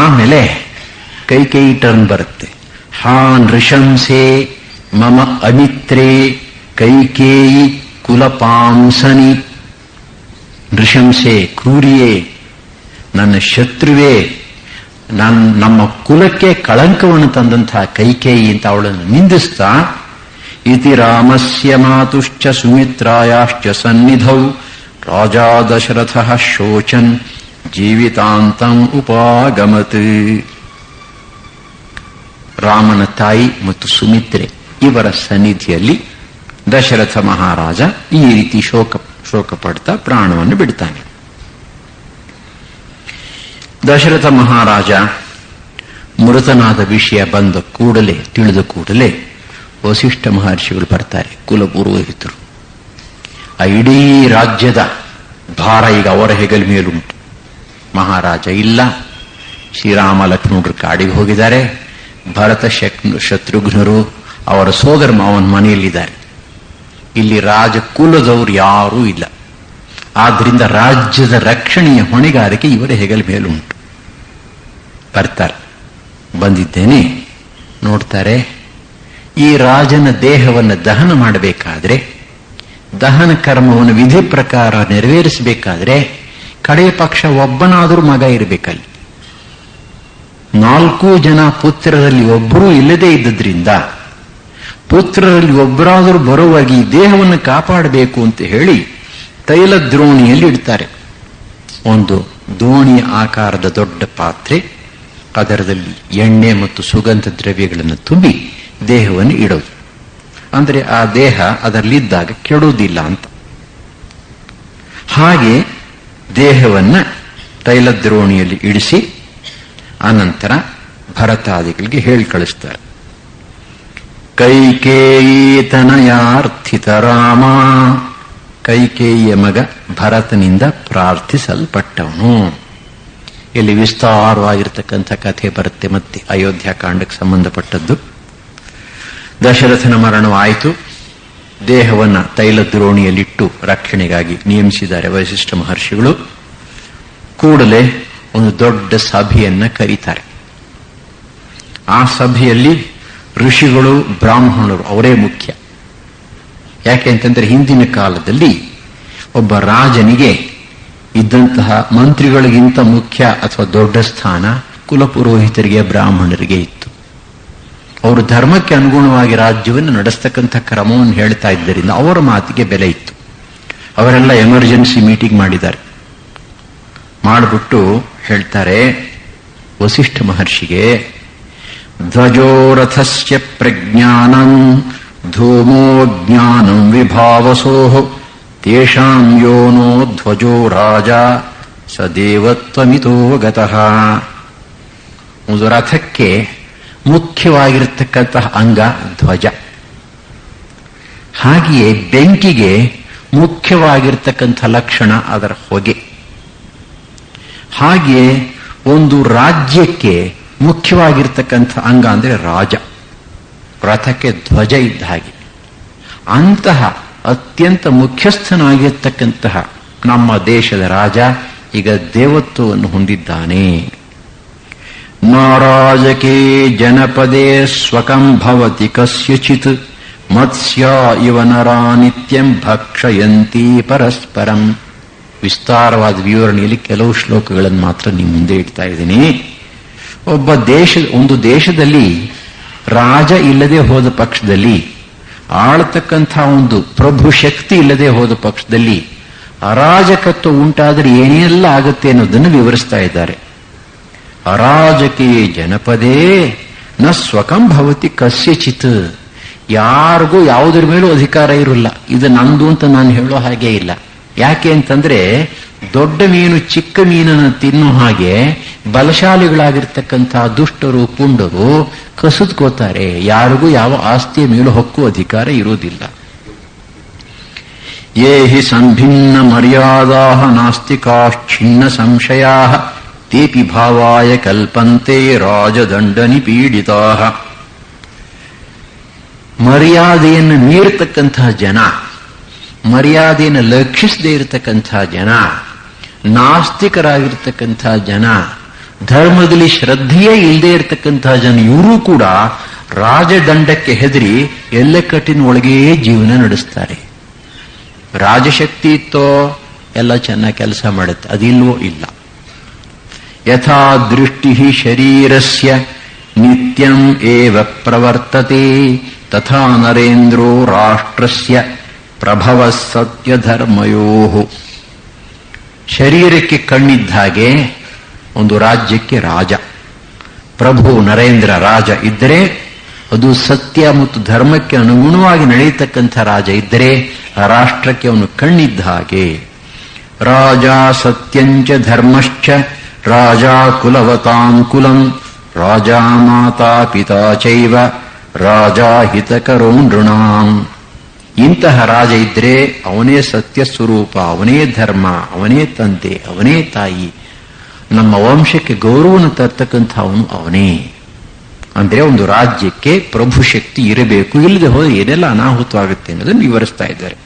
ಆಮೇಲೆ ಕೈಕೇಯಿ ಟರ್ನ್ ಬರುತ್ತೆ. ಹಾ ನೃಶಂಸೆ ಮಮ ಅಮಿತ್ರೇ ಕೈಕೇಯಿ ಕುಲಪಾಂಸನಿ. ನೃಶಂಸೆ ಕ್ರೂರಿಯೇ, ನನ್ನ ಶತ್ರುವೇ, ನಮ್ಮ ಕುಲಕ್ಕೆ ಕಳಂಕವನ್ನು ತಂದಂತಹ ಕೈಕೇಯಿ ಅಂತ ಅವಳನ್ನು ನಿಂದಿಸ್ತಾ, ಇತಿ ರಾಮಸ್ಯ ಮಾತುಶ್ಚ ಸುಮಿತ್ರಾಯಾಶ್ಚ ಸನ್ನಿಧೌ ರಾಜಾ ದಶರಥ ಶೋಚನ್ ಜೀವಿತಾಂತಂ ಉಪಾಗಮತ್. ರಾಮನ ತಾಯಿ ಮತ್ತು ಸುಮಿತ್ರೆ ಇವರ ಸನ್ನಿಧಿಯಲ್ಲಿ ದಶರಥ ಮಹಾರಾಜ ಈ ರೀತಿ ಶೋಕ ಪಡ್ತಾ ಪ್ರಾಣವನ್ನು ಬಿಡ್ತಾನೆ. ದಶರಥ ಮಹಾರಾಜ ಮೃತನಾದ ವಿಷಯ ಬಂದ ಕೂಡಲೇ, ತಿಳಿದ ಕೂಡಲೇ ವಸಿಷ್ಠ ಮಹರ್ಷಿಗಳು ಬರ್ತಾರೆ, ಕುಲಪುರೋಹಿತರು. ಆ ಇಡೀ ರಾಜ್ಯದ ಭಾರ ಈಗ ಅವರ ಹೆಗಲ ಮೇಲುಂಟು. ಮಹಾರಾಜ ಇಲ್ಲ, ಶ್ರೀರಾಮ ಲಕ್ಷ್ಮಣರು ಕಾಡಿಗೆ ಹೋಗಿದ್ದಾರೆ, ಭರತ ಶತ್ರುಘ್ನರು ಅವರ ಸೋದರ ಮಾವನ ಮನೆಯಲ್ಲಿದ್ದಾರೆ. ಇಲ್ಲಿ ರಾಜಕುಲದವರು ಯಾರೂ ಇಲ್ಲ. ಆದ್ರಿಂದ ರಾಜ್ಯದ ರಕ್ಷಣೆಯ ಹೊಣೆಗಾರಿಕೆ ಇವರ ಹೆಗಲ ಮೇಲುಂಟು. ಬರ್ತಾರೆ, ಬಂದಿದ್ದೇನೆ. ನೋಡ್ತಾರೆ, ಈ ರಾಜನ ದೇಹವನ್ನು ದಹನ ಮಾಡಬೇಕಾದ್ರೆ, ದಹನ ಕರ್ಮವನ್ನು ವಿಧಿ ಪ್ರಕಾರ ನೆರವೇರಿಸಬೇಕಾದ್ರೆ ಕಡೆಯ ಪಕ್ಷ ಒಬ್ಬನಾದರೂ ಮಗ ಇರಬೇಕಲ್ಲಿ. 4 ಜನ ಪುತ್ರರಲ್ಲಿ ಒಬ್ಬರೂ ಇಲ್ಲದೇ ಇದ್ದದ್ರಿಂದ ಪುತ್ರರಲ್ಲಿ ಒಬ್ಬರಾದರೂ ಬರುವಾಗಿ ದೇಹವನ್ನು ಕಾಪಾಡಬೇಕು ಅಂತ ಹೇಳಿ ತೈಲ ದ್ರೋಣಿಯಲ್ಲಿ ಇಡ್ತಾರೆ. ಒಂದು ದೋಣಿಯ ಆಕಾರದ ದೊಡ್ಡ ಪಾತ್ರೆ, ಅದರದಲ್ಲಿ ಎಣ್ಣೆ ಮತ್ತು ಸುಗಂಧ ದ್ರವ್ಯಗಳನ್ನು ತುಂಬಿ ದೇಹವನ್ನು ಇಡೋದು. ಅಂದರೆ ಆ ದೇಹ ಅದರಲ್ಲಿದ್ದಾಗ ಕೆಡುವುದಿಲ್ಲ ಅಂತ. ಹಾಗೆ ದೇಹವನ್ನ ತೈಲ ದ್ರೋಣಿಯಲ್ಲಿ ಇಡಿಸಿ ಆನಂತರ ಭರತಾದಿಗಳಿಗೆ ಹೇಳಿ ಕಳಿಸ್ತಾರೆ. ಕೈಕೇಯಿ ತನಯಾರ್ಥಿತ ರಾಮ, ಕೈಕೇಯಿಯ ಮಗ ಭರತನಿಂದ ಪ್ರಾರ್ಥಿಸಲ್ಪಟ್ಟವನು. ಇಲ್ಲಿ ವಿಸ್ತಾರವಾಗಿರ್ತಕ್ಕಂಥ ಕಥೆ ಬರುತ್ತೆ. ಮತ್ತೆ ಅಯೋಧ್ಯಾಕಾಂಡಕ್ಕೆ ಸಂಬಂಧಪಟ್ಟದ್ದು. ದಶರಥನ ಮರಣವಾಯಿತು. ದೇಹವನ್ನ ತೈಲ ದ್ರೋಣಿಯಲ್ಲಿಟ್ಟು ರಕ್ಷಣೆಗಾಗಿ ನೇಮಿಸಿದ್ದಾರೆ ವಸಿಷ್ಠ ಮಹರ್ಷಿಗಳು. ಕೂಡಲೇ ಒಂದು ದೊಡ್ಡ ಸಭೆಯನ್ನ ಕರೀತಾರೆ. ಆ ಸಭೆಯಲ್ಲಿ ಋಷಿಗಳು, ಬ್ರಾಹ್ಮಣರು ಅವರೇ ಮುಖ್ಯ. ಯಾಕೆ ಅಂತಂದ್ರೆ ಹಿಂದಿನ ಕಾಲದಲ್ಲಿ ಒಬ್ಬ ರಾಜನಿಗೆ ಇದ್ದಂತಹ ಮಂತ್ರಿಗಳಿಗಿಂತ ಮುಖ್ಯ ಅಥವಾ ದೊಡ್ಡ ಸ್ಥಾನ ಕುಲಪುರೋಹಿತರಿಗೆ, ಬ್ರಾಹ್ಮಣರಿಗೆ ಇತ್ತು. ಅವರು ಧರ್ಮಕ್ಕೆ ಅನುಗುಣವಾಗಿ ರಾಜ್ಯವನ್ನು ನಡೆಸ್ತಕ್ಕಂಥ ಕ್ರಮವನ್ನು ಹೇಳ್ತಾ ಇದ್ದರಿಂದ ಅವರ ಮಾತಿಗೆ ಬೆಲೆ ಇತ್ತು. ಅವರೆಲ್ಲ ಎಮರ್ಜೆನ್ಸಿ ಮೀಟಿಂಗ್ ಮಾಡಿದ್ದಾರೆ. ಮಾಡಿಬಿಟ್ಟು ಹೇಳ್ತಾರೆ ವಸಿಷ್ಠ ಮಹರ್ಷಿಗೆ, ಧ್ವಜೋರಥಸ್ಯ ಪ್ರಜ್ಞಾನಂ ಧೂಮೋ ಜ್ಞಾನಂ ವಿಭಾವಸೋ ತೇಷಾಂ ಯೋನೋ ಧ್ವಜೋ ರಾಜ ಸ ದೇವತ್ವಮಿತೋ ಗತಃ. ಒಂದು ರಥಕ್ಕೆ ಮುಖ್ಯವಾಗಿರತಕ್ಕಂತಹ ಅಂಗ ಧ್ವಜ. ಹಾಗೆಯೇ ಬೆಂಕಿಗೆ ಮುಖ್ಯವಾಗಿರ್ತಕ್ಕಂಥ ಲಕ್ಷಣ ಅದರ ಹೊಗೆ. ಹಾಗೆಯೇ ಒಂದು ರಾಜ್ಯಕ್ಕೆ ಮುಖ್ಯವಾಗಿರ್ತಕ್ಕಂಥ ಅಂಗ ಅಂದರೆ ರಾಜ. ರಥಕ್ಕೆ ಧ್ವಜ ಇದ್ದ ಹಾಗೆ. ಅಂತಹ ಅತ್ಯಂತ ಮುಖ್ಯಸ್ಥನಾಗಿರ್ತಕ್ಕಂತಹ ನಮ್ಮ ದೇಶದ ರಾಜ ಈಗ ದೇವತ್ವವನ್ನು ಹೊಂದಿದ್ದಾನೆ. ನಾರಾಜಕೇ ಜನಪದೇ ಸ್ವಕಂ ಭವತಿ ಕಸ್ಯಚಿತ್ ಮತ್ಸ್ಯ ಇವ ನರಾ ನಿತ್ಯಂ ಭಕ್ಷಯಂತಿ ಪರಸ್ಪರಂ. ವಿಸ್ತಾರವಾದ ವಿವರಣೆಯಲ್ಲಿ ಕೆಲವು ಶ್ಲೋಕಗಳನ್ನು ಮಾತ್ರ ನಿಮ್ಮ ಮುಂದೆ ಇಡ್ತಾ ಇದ್ದೀನಿ. ಒಂದು ದೇಶದಲ್ಲಿ ರಾಜ ಇಲ್ಲದೆ ಹೋದ ಪಕ್ಷದಲ್ಲಿ, ಆಳತಕ್ಕಂಥ ಒಂದು ಪ್ರಭು ಶಕ್ತಿ ಇಲ್ಲದೆ ಹೋದ ಪಕ್ಷದಲ್ಲಿ ಅರಾಜಕತ್ವ ಉಂಟಾದರೆ ಏನೆಲ್ಲ ಆಗುತ್ತೆ ಅನ್ನೋದನ್ನು ವಿವರಿಸ್ತಾ ಇದ್ದಾರೆ. ಅರಾಜಕೇ ಜನಪದೇ ನ ಸ್ವಕಂ ಭವತಿ ಕಸ್ಯಚಿತ್. ಯಾರಿಗೂ ಯಾವುದರ ಮೇಲೂ ಅಧಿಕಾರ ಇರಲ್ಲ. ಇದು ನಂದು ಅಂತ ನಾನು ಹೇಳೋ ಹಾಗೆ ಇಲ್ಲ. ಯಾಕೆ ಅಂತಂದ್ರೆ ದೊಡ್ಡ ಮೀನು ಚಿಕ್ಕ ಮೀನನ್ನು ತಿನ್ನೋ ಹಾಗೆ ಬಲಶಾಲಿಗಳಾಗಿರ್ತಕ್ಕಂಥ ದುಷ್ಟರು ಪುಂಡರು ಕಸಿದ್ಕೋತಾರೆ. ಯಾರಿಗೂ ಯಾವ ಆಸ್ತಿಯ ಮೇಲೂ ಹಕ್ಕು ಅಧಿಕಾರ ಇರುವುದಿಲ್ಲ. ಯೇ ಹಿ ಸಂಭಿನ್ನ ಮರ್ಯಾದಾ ನಾಸ್ತಿಕಾಶ್ಚಿನ್ನ ಸಂಶಯಾ ತೇಪಿ ಭಾವಾಯ ಕಲ್ಪಂತೆ ರಾಜದಂಡ ನಿಪೀಡಿತಾ. ಮರ್ಯಾದೆಯನ್ನು ಮೀರತಕ್ಕಂತಹ ಜನ, ಮರ್ಯಾದೆಯನ್ನು ಲಕ್ಷಿಸದೇ ಇರತಕ್ಕಂಥ ಜನ, ನಾಸ್ತಿಕರಾಗಿರ್ತಕ್ಕಂಥ ಜನ, ಧರ್ಮದಲ್ಲಿ ಶ್ರದ್ಧೆಯೇ ಇಲ್ಲದೆ ಇರತಕ್ಕಂತಹ ಜನ, ಇವರೂ ಕೂಡ ರಾಜದಂಡಕ್ಕೆ ಹೆದರಿ ಎಲ್ಲೆಕಟ್ಟಿನ ಒಳಗೆಯೇ ಜೀವನ ನಡೆಸ್ತಾರೆ. ರಾಜಶಕ್ತಿ ಇತ್ತೋ ಎಲ್ಲ ಚೆನ್ನಾಗಿ ಕೆಲಸ ಮಾಡುತ್ತೆ, ಅದಿಲ್ವೋ ಇಲ್ಲ. ಯಥಾ ದೃಷ್ಟಿ ಶರೀರಸ್ಯ ನಿತ್ಯಂ ಏವ ಪ್ರವರ್ತತೆ ತಥಾ ನರೇಂದ್ರೋ ರಾಷ್ಟ್ರಸ್ಯ ಪ್ರಭವ ಸತ್ಯ ಧರ್ಮಯೋ. ಶರೀರಕ್ಕೆ ಕಣ್ಣಿದ್ದ ಹಾಗೆ ಒಂದು ರಾಜ್ಯಕ್ಕೆ ರಾಜ, ಪ್ರಭು ನರೇಂದ್ರ ರಾಜ ಇದ್ದರೆ ಅದು ಸತ್ಯ ಮತ್ತು ಧರ್ಮಕ್ಕೆ ಅನುಗುಣವಾಗಿ ನಡೆಯತಕ್ಕಂಥ ರಾಜ ಇದ್ದರೆ ಆ ರಾಷ್ಟ್ರಕ್ಕೆ ಅವನು ಕಣ್ಣಿದ್ದ ಹಾಗೆ. ರಾಜ ಸತ್ಯಂಚ ಧರ್ಮಶ್ಚ ರಾಜ ಕುಲವತಾಂ ಕುಲಂ ರಾಜ ಮಾತಾ ಪಿತಾ ಚೈವ ರಾಜ ಹಿತಕರೋ ನೃಣಾಂ. ಇಂತಹ ರಾಜ ಇದ್ರೆ ಅವನೇ ಸತ್ಯ ಸ್ವರೂಪ, ಅವನೇ ಧರ್ಮ, ಅವನೇ ತಂದೆ, ಅವನೇ ತಾಯಿ, ನಮ್ಮ ವಂಶಕ್ಕೆ ಗೌರವವನ್ನು ತರ್ತಕ್ಕಂಥ ಅವನೇ. ಅಂದ್ರೆ ಒಂದು ರಾಜ್ಯಕ್ಕೆ ಪ್ರಭು ಶಕ್ತಿ ಇರಬೇಕು, ಇಲ್ಲದೆ ಹೋದ್ರೆ ಏನೆಲ್ಲ ಅನಾಹುತವಾಗುತ್ತೆ ಅನ್ನೋದನ್ನು ವಿವರಿಸ್ತಾ ಇದ್ದಾರೆ.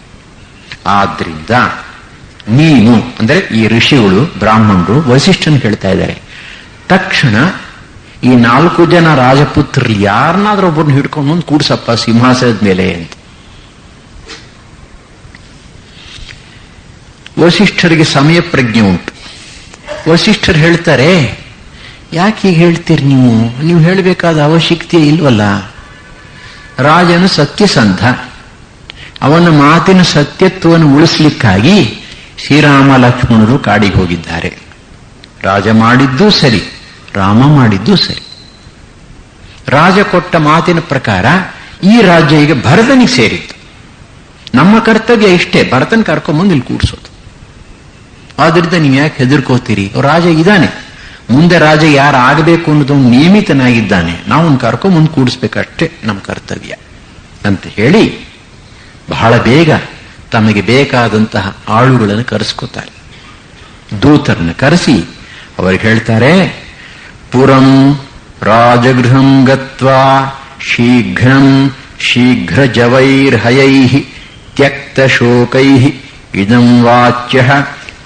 ಆದ್ರಿಂದ ನೀನು ಅಂದ್ರೆ ಈ ಋಷಿಗಳು ಬ್ರಾಹ್ಮಣರು ವಸಿಷ್ಠನ್ ಹೇಳ್ತಾ ಇದ್ದಾರೆ, ತಕ್ಷಣ ಈ 4 ಜನ ರಾಜಪುತ್ರರಲ್ಲಿ ಯಾರನ್ನಾದ್ರೂ ಒಬ್ಬರನ್ನ ಹಿಡ್ಕೊಂಡು ಮುಂದೆ ಕೂಡ್ಸಪ್ಪ ಸಿಂಹಾಸನದ ಮೇಲೆ ಅಂತ. ವಸಿಷ್ಠರಿಗೆ ಸಮಯ ಪ್ರಜ್ಞೆ ಉಂಟು. ವಸಿಷ್ಠರು ಹೇಳ್ತಾರೆ, ಯಾಕೆ ಹೀಗೆ ಹೇಳ್ತೀರಿ ನೀವು ಹೇಳಬೇಕಾದ ಅವಶ್ಯಕತೆ ಇಲ್ವಲ್ಲ. ರಾಜನು ಸತ್ಯಸಂಧ, ಅವನ ಮಾತಿನ ಸತ್ಯತ್ವವನ್ನು ಉಳಿಸ್ಲಿಕ್ಕಾಗಿ ಶ್ರೀರಾಮ ಲಕ್ಷ್ಮಣರು ಕಾಡಿಗೆ ಹೋಗಿದ್ದಾರೆ. ರಾಜ ಮಾಡಿದ್ದೂ ಸರಿ, ರಾಮ ಮಾಡಿದ್ದೂ ಸರಿ. ರಾಜ ಕೊಟ್ಟ ಮಾತಿನ ಪ್ರಕಾರ ಈ ರಾಜ್ಯ ಈಗ ಭರತನಿಗೆ ಸೇರಿತ್ತು. ನಮ್ಮ ಕರ್ತವ್ಯ ಇಷ್ಟೇ, ಭರತನ್ ಕರ್ಕೊಂಬಂದು ಇಲ್ಲಿ ಕೂಡಿಸೋದು. ಆದ್ರಿಂದ ನೀವು ಯಾಕೆ ಹೆದರ್ಕೋತೀರಿ? ರಾಜ ಇದ್ದಾನೆ, ಮುಂದೆ ರಾಜ ಯಾರು ಆಗಬೇಕು ಅನ್ನೋದು ನಿಯಮಿತನಾಗಿದ್ದಾನೆ, ನಾವು ಕರ್ಕೊಂಬಂದು ಕೂಡಿಸ್ಬೇಕಷ್ಟೇ ನಮ್ಮ ಕರ್ತವ್ಯ ಅಂತ ಹೇಳಿ ಬಹಳ ಬೇಗ ತಮಗೆ ಬೇಕಾದಂತಹ ಆಳುಗಳನ್ನು ಕರೆಸ್ಕೋತಾರೆ. ದೂತರನ್ನು ಕರೆಸಿ ಅವರಿಗೆ ಹೇಳ್ತಾರೆ, ಪುರಂ ರಾಜಗೃಹಂ ಗತ್ವಾ ಶೀಘ್ರ ಜವೈರ್ಹಯೈ ತ್ಯಕ್ತ ಶೋಕೈ ಇದಂ ವಾಚ್ಯ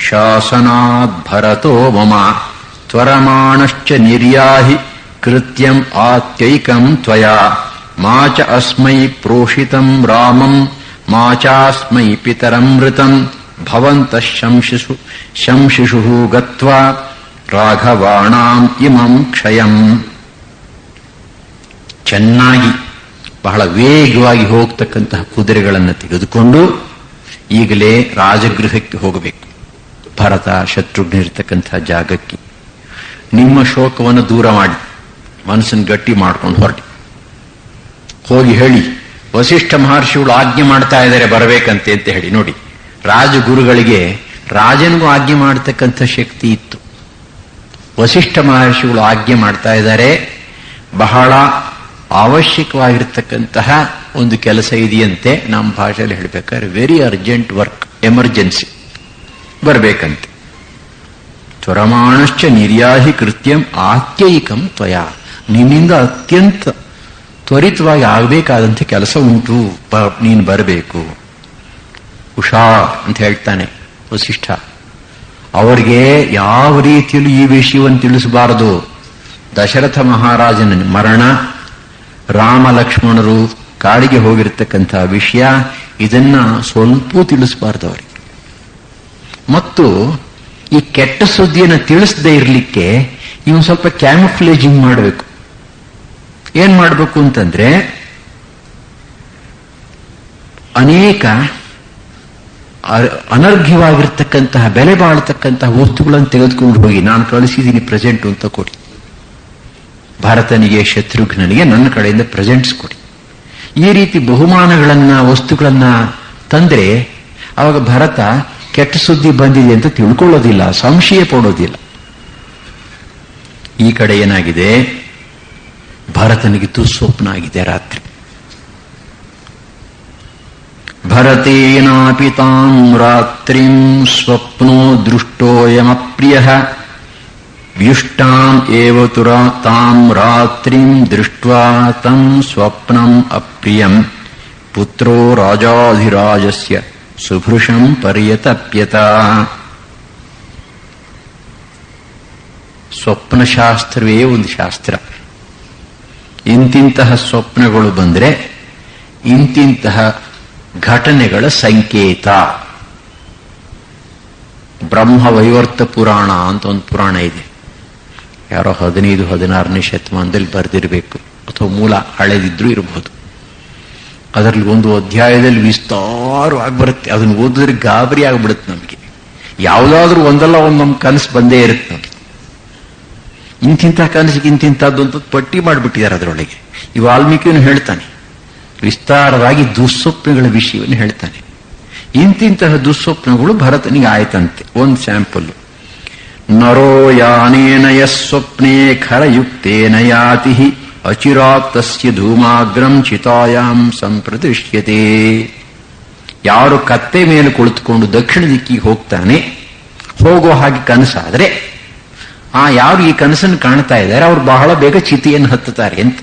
ಶಾಸನಾತ್ ಭರತೋ ಮಮ ತ್ವರಮಾಣಶ್ಚ ನಿರ್ಯಾಹಿ ಕೃತ್ಯಂ ಆತ್ಯೈಕಂ ತ್ವಯಾ ಮಾ ಚ ಅಸ್ಮೈ ಪ್ರೋಷಿತಂ ರಾಮಂ ಮಾ ಚಾಸ್ಮೈ ಪಿತರಮೃತಂ ಭವಂತಃ ಶಂಶಿಷು ಗತ್ವಾ ರಾಘವಾಣಾಂ ಇಮಂ ಕ್ಷಯಂ. ಚೆನ್ನಾಗಿ ಬಹಳ ವೇಗವಾಗಿ ಹೋಗ್ತಕ್ಕಂತಹ ಕುದುರೆಗಳನ್ನು ತೆಗೆದುಕೊಂಡು ಈಗಲೇ ರಾಜಗೃಹಕ್ಕೆ ಹೋಗಬೇಕು. ಭರತ ಶತ್ರುಘ್ನ ಇರತಕ್ಕಂತಹ ಜಾಗಕ್ಕೆ ನಿಮ್ಮ ಶೋಕವನ್ನು ದೂರ ಮಾಡಿ ಮನಸ್ಸನ್ನು ಗಟ್ಟಿ ಮಾಡ್ಕೊಂಡು ಹೊರಟಿ ಹೋಗಿ ಹೇಳಿ, ವಸಿಷ್ಠ ಮಹರ್ಷಿಗಳು ಆಜ್ಞೆ ಮಾಡ್ತಾ ಇದ್ದಾರೆ ಬರಬೇಕಂತೆ ಅಂತ ಹೇಳಿ. ನೋಡಿ, ರಾಜಗುರುಗಳಿಗೆ ರಾಜನಿಗೂ ಆಜ್ಞೆ ಮಾಡತಕ್ಕಂಥ ಶಕ್ತಿ ಇತ್ತು. ವಸಿಷ್ಠ ಮಹರ್ಷಿಗಳು ಆಜ್ಞೆ ಮಾಡ್ತಾ ಇದ್ದಾರೆ, ಬಹಳ ಅವಶ್ಯಕವಾಗಿರ್ತಕ್ಕಂತಹ ಒಂದು ಕೆಲಸ ಇದೆಯಂತೆ. ನಮ್ಮ ಭಾಷೆಯಲ್ಲಿ ಹೇಳ್ಬೇಕಾದ್ರೆ ವೆರಿ ಅರ್ಜೆಂಟ್ ವರ್ಕ್, ಎಮರ್ಜೆನ್ಸಿ ಬರಬೇಕಂತೆ. ತ್ವರಮಾಣಶ್ಚ ನಿರ್ಯಾಹಿ ಕೃತ್ಯಂ ಆತ್ಯೈಕಂ ತ್ವಯಾ, ನಿನ್ನಿಂದ ಅತ್ಯಂತ ತ್ವರಿತವಾಗಿ ಆಗಬೇಕಾದಂಥ ಕೆಲಸ ಉಂಟು, ನೀನು ಬರಬೇಕು. ಉಷಾ ಅಂತ ಹೇಳ್ತಾನೆ ವಸಿಷ್ಠ. ಅವರಿಗೆ ಯಾವ ರೀತಿಯಲ್ಲೂ ಈ ವಿಷಯವನ್ನು ತಿಳಿಸಬಾರದು. ದಶರಥ ಮಹಾರಾಜನ ಮರಣ, ರಾಮ ಲಕ್ಷ್ಮಣರು ಕಾಡಿಗೆ ಹೋಗಿರತಕ್ಕಂಥ ವಿಷಯ, ಇದನ್ನ ಸ್ವಲ್ಪ ತಿಳಿಸಬಾರ್ದು ಅವರಿಗೆ. ಮತ್ತು ಈ ಕೆಟ್ಟ ಸುದ್ದಿಯನ್ನು ತಿಳಿಸದೇ ಇರಲಿಕ್ಕೆ ಇವನು ಸ್ವಲ್ಪ ಕ್ಯಾಮುಫ್ಲೇಜಿಂಗ್ ಮಾಡಬೇಕು. ಏನ್ ಮಾಡಬೇಕು ಅಂತಂದ್ರೆ ಅನೇಕ ಅನರ್ಘ್ಯವಾಗಿರ್ತಕ್ಕಂತಹ ಬೆಲೆ ಬಾಳ್ತಕ್ಕಂತಹ ವಸ್ತುಗಳನ್ನು ತೆಗೆದುಕೊಂಡು ಹೋಗಿ ನಾನು ಕಳಿಸಿದ್ದೀನಿ ಪ್ರೆಸೆಂಟ್ ಅಂತ ಕೊಡಿ. ಭರತನಿಗೆ ಶತ್ರುಘ್ನನಿಗೆ ನನ್ನ ಕಡೆಯಿಂದ ಪ್ರೆಸೆಂಟ್ಸ್ ಕೊಡಿ. ಈ ರೀತಿ ಬಹುಮಾನಗಳನ್ನ ವಸ್ತುಗಳನ್ನ ತಂದ್ರೆ ಅವಾಗ ಭರತ ಕೆಟ್ಟ ಸುದ್ದಿ ಬಂದಿದೆ ಅಂತ ತಿಳ್ಕೊಳ್ಳೋದಿಲ್ಲ, ಸಂಶಯ ಪಡೋದಿಲ್ಲ. ಈ ಕಡೆ ಏನಾಗಿದೆ, ಭರತನಿಗೆ ದುಸ್ವಪ್ನ ಆಗಿದೆ ರಾತ್ರಿ. ಭರತೇನಾಪಿ ತಾಂ ರಾತ್ರಿಂ ಸ್ವಪ್ನೋ ದೃಷ್ಟೋಯಮಪ್ರಿಯಃ ವ್ಯುಷ್ಟಾಂ ಏವ ತುರಾ ತಾಂ ರಾತ್ರಿಂ ದೃಷ್ಟ್ವಾ ತಂ ಸ್ವಪ್ನಂ ಅಪ್ರಿಯಂ ಪುತ್ರೋ ರಾಜಾಧಿರಾಜಸ್ಯ ಸುಭೃಶಂ ಪರ್ಯತಪ್ಯತ. ಸ್ವಪ್ನಶಾಸ್ತ್ರವೇ ಒಂದು ಶಾಸ್ತ್ರ. ಇಂತಿಂತಹ ಸ್ವಪ್ನಗಳು ಬಂದ್ರೆ ಇಂತಿಂತಹ ಘಟನೆಗಳ ಸಂಕೇತ. ಬ್ರಹ್ಮ ವೈವರ್ತ ಪುರಾಣ ಅಂತ ಒಂದು ಪುರಾಣ ಇದೆ. ಯಾರೋ 15-16ನೇ ಶತಮಾನದಲ್ಲಿ ಬರೆದಿರಬೇಕು, ಅಥವಾ ಮೂಲ ಹಳೆದಿದ್ರು ಇರಬಹುದು. ಅದರಲ್ಲಿ ಒಂದು ಅಧ್ಯಾಯದಲ್ಲಿ ವಿಸ್ತಾರವಾಗಿ ಬರುತ್ತೆ. ಅದನ್ನು ಓದಿದ್ರೆ ಗಾಬರಿ ಆಗ್ಬಿಡುತ್ತೆ ನಮಗೆ. ಯಾವುದಾದ್ರೂ ಒಂದಲ್ಲ ಒಂದು ನಮ್ಮ ಕನಸು ಬಂದೇ ಇರುತ್ತೆ ನಮಗೆ. ಇಂತಿಂಥ ಕನಸಿಗೆ ಇಂತಿಂಥದ್ದು ಅಂತ ಪಟ್ಟಿ ಮಾಡಿಬಿಟ್ಟಿದ್ದಾರೆ ಅದರೊಳಗೆ. ಈ ವಾಲ್ಮೀಕಿಯನ್ನು ಹೇಳ್ತಾನೆ, ವಿಸ್ತಾರವಾಗಿ ದುಸ್ವಪ್ನಗಳ ವಿಷಯವನ್ನು ಹೇಳ್ತಾನೆ. ಇಂತಿಂತಹ ದುಸ್ವಪ್ನಗಳು ಭರತನಿಗೆ ಆಯ್ತಂತೆ. ಒಂದು ಸ್ಯಾಂಪಲ್, ನರೋ ಯಾನೇನ ಯಸ್ವಪ್ನೇ ಖರಯುಕ್ತೇನ ಯಾತಿ ಅಚಿರಾತ್ ತಸ್ಯ ಧೂಮಾಗ್ರಂ ಚಿತಾಯಾಂ ಸಂಪ್ರತಿಷ್ಯತೆ. ಯಾರು ಕತ್ತೆ ಮೇಲೆ ಕುಳಿತುಕೊಂಡು ದಕ್ಷಿಣ ದಿಕ್ಕಿಗೆ ಹೋಗ್ತಾನೆ, ಹೋಗೋ ಹಾಗೆ ಕನಸಾದ್ರೆ ಯಾರು ಈ ಕನಸನ್ನು ಕಾಣ್ತಾ ಇದ್ದಾರೆ ಅವರು ಬಹಳ ಬೇಗ ಚಿತೆಯನ್ನು ಹತ್ತುತ್ತಾರೆ ಅಂತ.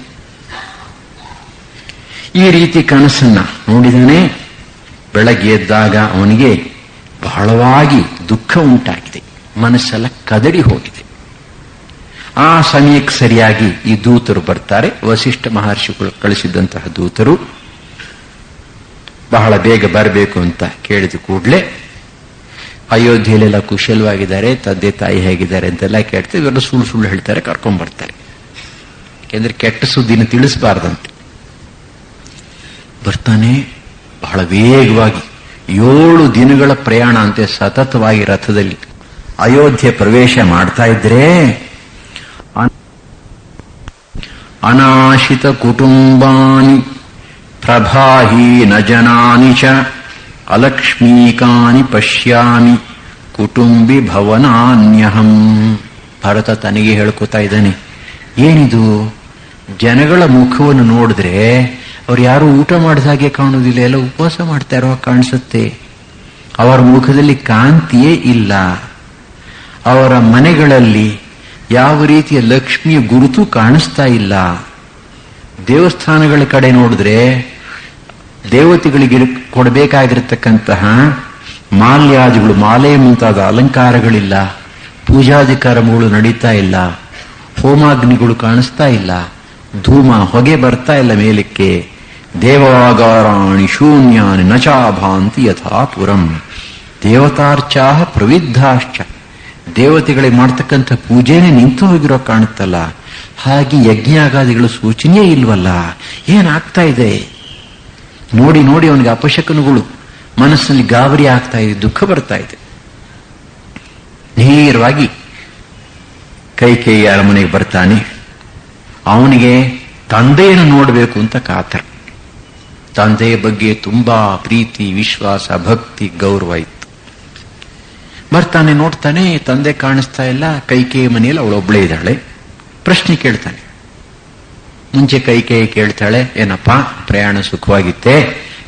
ಈ ರೀತಿ ಕನಸನ್ನ ನೋಡಿದಾನೆ. ಬೆಳಗ್ಗೆ ಎದ್ದಾಗ ಅವನಿಗೆ ಬಹಳವಾಗಿ ದುಃಖ ಉಂಟಾಗಿದೆ, ಮನಸ್ಸೆಲ್ಲ ಕದಡಿ ಹೋಗಿದೆ. ಆ ಸಮಯಕ್ಕೆ ಸರಿಯಾಗಿ ಈ ದೂತರು ಬರ್ತಾರೆ. ವಸಿಷ್ಠ ಮಹರ್ಷಿಗಳು ಕಳಿಸಿದಂತಹ ದೂತರು ಬಹಳ ಬೇಗ ಬರಬೇಕು ಅಂತ ಕೇಳಿದ ಕೂಡಲೇ ಅಯೋಧ್ಯೆಯಲ್ಲೆಲ್ಲ ಕುಶಲವಾಗಿದ್ದಾರೆ, ತಂದೆ ತಾಯಿ ಹೇಗಿದ್ದಾರೆ ಅಂತೆಲ್ಲ ಕೇಳ್ತಾರೆ. ಇವೆಲ್ಲ ಸುಳ್ಳು ಸುಳ್ಳು ಹೇಳ್ತಾರೆ, ಕರ್ಕೊಂಡ್ ಬರ್ತಾರೆ. ಯಾಕೆಂದ್ರೆ ಕೆಟ್ಟ ಸುದ್ದಿನ ತಿಳಿಸಬಾರ್ದಂತೆ. ಬರ್ತಾನೆ ಬಹಳ ವೇಗವಾಗಿ. 7 ದಿನಗಳ ಪ್ರಯಾಣ ಅಂತೆ ಸತತವಾಗಿ ರಥದಲ್ಲಿ ಅಯೋಧ್ಯೆ ಪ್ರವೇಶ ಮಾಡ್ತಾ ಇದ್ರೆ ಅನಾಶಿತ ಕುಟುಂಬಾನಿ ಪ್ರಭಾಹೀನ ಜನಾನಿ ಚ ಅಲಕ್ಷ್ಮೀಕಾನಿ ಪಶ್ಯಾಮಿ ಕುಟುಂಬಿ ಭವನಾನ್ಯಹಂ. ಭರತ ತನಗೆ ಹೇಳ್ಕೊತಾ ಇದ್ದಾನೆ, ಏನಿದು ಜನಗಳ ಮುಖವನ್ನು ನೋಡಿದ್ರೆ ಅವ್ರು ಯಾರು ಊಟ ಮಾಡಿದ ಹಾಗೆ ಕಾಣುವುದಿಲ್ಲ, ಎಲ್ಲ ಉಪವಾಸ ಮಾಡ್ತಾ ಇರೋ ಕಾಣಿಸುತ್ತೆ. ಅವರ ಮುಖದಲ್ಲಿ ಕಾಂತಿಯೇ ಇಲ್ಲ. ಅವರ ಮನೆಗಳಲ್ಲಿ ಯಾವ ರೀತಿಯ ಲಕ್ಷ್ಮಿಯ ಗುರುತು ಕಾಣಿಸ್ತಾ ಇಲ್ಲ. ದೇವಸ್ಥಾನಗಳ ಕಡೆ ನೋಡಿದ್ರೆ ದೇವತೆಗಳಿಗೆ ಕೊಡಬೇಕಾಗಿರತಕ್ಕಂತಹ ಮಾಲ್ಯಾದಿಗಳು, ಮಾಲೆ ಮುಂತಾದ ಅಲಂಕಾರಗಳಿಲ್ಲ. ಪೂಜಾಧಿಕಾರಗಳು ನಡೀತಾ ಇಲ್ಲ. ಹೋಮಾಗ್ನಿಗಳು ಕಾಣಿಸ್ತಾ ಇಲ್ಲ. ಧೂಮ ಹೊಗೆ ಬರ್ತಾ ಇಲ್ಲ ಮೇಲಕ್ಕೆ. ದೇವಾಗಾರಾಣಿ ಶೂನ್ಯಾನಿ ನಚಾಭಾಂತಿ ಯಥಾಪುರಂ ದೇವತಾರ್ಚಾ ಪ್ರವಿದ್ಧಾಶ್ಚ. ದೇವತೆಗಳಿಗೆ ಮಾಡ್ತಕ್ಕಂಥ ಪೂಜೆನೇ ನಿಂತು ಹೋಗಿರೋ ಕಾಣುತ್ತಲ್ಲ. ಹಾಗೆ ಯಜ್ಞಾಗಾದಿಗಳ ಸೂಚನೆಯೇ ಇಲ್ವಲ್ಲ. ಏನಾಗ್ತಾ ಇದೆ ನೋಡಿ ನೋಡಿ ಅವನಿಗೆ ಅಪಶಕನಗಳು. ಮನಸ್ಸಿನಲ್ಲಿ ಗಾಬರಿ ಆಗ್ತಾ ಇದೆ, ದುಃಖ ಬರ್ತಾ ಇದೆ. ನೇರವಾಗಿ ಕೈಕೇಯಿ ಅರಮನೆಗೆ ಬರ್ತಾನೆ. ಅವನಿಗೆ ತಂದೆಯನ್ನು ನೋಡಬೇಕು ಅಂತ ಕಾತರ. ತಂದೆಯ ಬಗ್ಗೆ ತುಂಬಾ ಪ್ರೀತಿ, ವಿಶ್ವಾಸ, ಭಕ್ತಿ, ಗೌರವ ಇತ್ತು. ಬರ್ತಾನೆ, ನೋಡ್ತಾನೆ, ತಂದೆ ಕಾಣಿಸ್ತಾ ಇಲ್ಲ. ಕೈಕೇಯಿ ಮನೆಯಲ್ಲಿ ಅವಳೊಬ್ಳೇ ಇದ್ದಾಳೆ. ಪ್ರಶ್ನೆ ಕೇಳ್ತಾನೆ. ಮುಂಚೆ ಕೈಕೇಯಿ ಕೇಳ್ತಾಳೆ, ಏನಪ್ಪ ಪ್ರಯಾಣ ಸುಖವಾಗಿತ್ತೆ?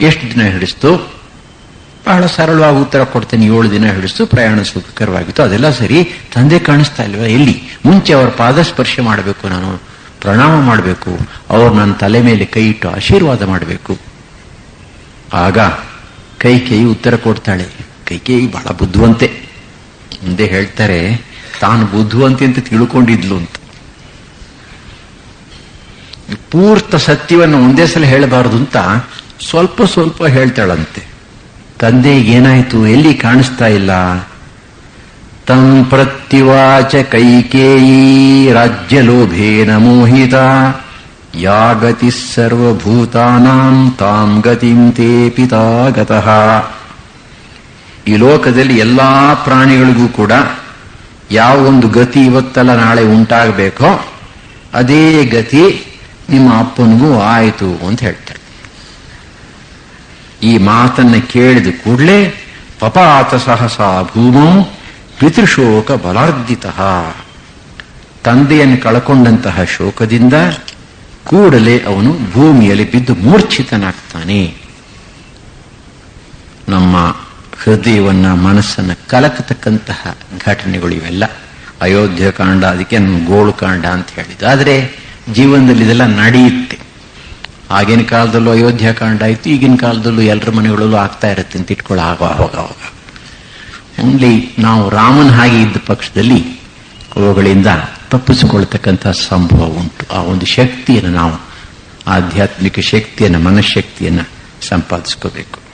ಎಷ್ಟು ದಿನ ಹಿಡಿಸ್ತು? ಬಹಳ ಸರಳವಾಗಿ ಉತ್ತರ ಕೊಡ್ತೇನೆ, 7 ದಿನ ಹಿಡಿಸ್ತು, ಪ್ರಯಾಣ ಸುಖಕರವಾಗಿತ್ತು. ಅದೆಲ್ಲ ಸರಿ, ತಂದೆ ಕಾಣಿಸ್ತಾ ಇಲ್ವಾ? ಎಲ್ಲಿ? ಮುಂಚೆ ಅವರ ಪಾದಸ್ಪರ್ಶ ಮಾಡಬೇಕು, ನಾನು ಪ್ರಣಾಮ ಮಾಡಬೇಕು, ಅವ್ರು ನನ್ನ ತಲೆ ಮೇಲೆ ಕೈ ಇಟ್ಟು ಆಶೀರ್ವಾದ ಮಾಡಬೇಕು. ಆಗ ಕೈಕೇಯಿ ಉತ್ತರ ಕೊಡ್ತಾಳೆ. ಕೈಕೇಯಿ ಬಹಳ ಬುದ್ಧಿವಂತೆ. ಮುಂದೆ ಹೇಳ್ತಾರೆ, ತಾನು ಬುದ್ಧಿವಂತೆ ಅಂತ ತಿಳ್ಕೊಂಡಿದ್ಲು ಅಂತ. ಪೂರ್ತ ಸತ್ಯವನ್ನು ಒಂದೇ ಸಲ ಹೇಳಬಾರದು ಅಂತ ಸ್ವಲ್ಪ ಸ್ವಲ್ಪ ಹೇಳ್ತಾಳಂತೆ. ತಂದೆಗೆ ಏನಾಯ್ತು? ಎಲ್ಲಿ ಕಾಣಿಸ್ತಾ ಇಲ್ಲ? ತಂ ಪ್ರತ್ಯುವಾಚ ಕೈಕೇಯಿ ರಾಜ್ಯಲೋಭೇನ ಮೋಹಿತ ಯಾ ಗತಿ ಸರ್ವಭೂತಾನಾಂ ತಾಂ ಗತಿಂ ತೇ ಪಿತಾ ಗತಃ. ಈ ಲೋಕದಲ್ಲಿ ಎಲ್ಲಾ ಪ್ರಾಣಿಗಳಿಗೂ ಕೂಡ ಯಾವ ಒಂದು ಗತಿ ಇವತ್ತಲ್ಲ ನಾಳೆ ಉಂಟಾಗಬೇಕೋ ಅದೇ ಗತಿ ನಿಮ್ಮ ಅಪ್ಪನಿಗೂ ಆಯಿತು ಅಂತ ಹೇಳ್ತಾರೆ. ಈ ಮಾತನ್ನ ಕೇಳಿದ ಕೂಡಲೇ ಪಪಾತ ಸಹಸಾ ಭೂಮೌ ಪಿತೃಶೋಕ ಬಲಾರ್ಧಿತ. ತಂದೆಯನ್ನು ಕಳಕೊಂಡಂತಹ ಶೋಕದಿಂದ ಕೂಡಲೇ ಅವನು ಭೂಮಿಯಲ್ಲಿ ಬಿದ್ದು ಮೂರ್ಛಿತನಾಗ್ತಾನೆ. ನಮ್ಮ ಹೃದಯವನ್ನ ಮನಸ್ಸನ್ನ ಕಲಕತಕ್ಕಂತಹ ಘಟನೆಗಳು ಇವೆಲ್ಲ. ಅಯೋಧ್ಯಕಾಂಡ, ಅದಕ್ಕೆ ನಮ್ಮ ಗೋಳುಕಾಂಡ ಅಂತ ಹೇಳಿದ್ದು. ಆದರೆ ಜೀವನದಲ್ಲಿ ಇದೆಲ್ಲ ನಡೆಯುತ್ತೆ. ಆಗಿನ ಕಾಲದಲ್ಲೂ ಅಯೋಧ್ಯಕಾಂಡ ಆಯಿತು, ಈಗಿನ ಕಾಲದಲ್ಲೂ ಎಲ್ಲರ ಮನೆಗಳಲ್ಲೂ ಆಗ್ತಾ ಇರುತ್ತೆ ಅಂತ ಇಟ್ಕೊಳ್ಳೋ ಆವಾಗ ಓನ್ಲಿ ನಾವು ರಾಮನ ಹಾಗೆ ಇದ್ದ ಪಕ್ಷದಲ್ಲಿ ಅವುಗಳಿಂದ ತಪ್ಪಿಸಿಕೊಳ್ತಕ್ಕಂಥ ಸಂಭವ ಉಂಟು. ಆ ಒಂದು ಶಕ್ತಿಯನ್ನು ನಾವು, ಆಧ್ಯಾತ್ಮಿಕ ಶಕ್ತಿಯನ್ನು, ಮನಃಶಕ್ತಿಯನ್ನು ಸಂಪಾದಿಸ್ಕೋಬೇಕು.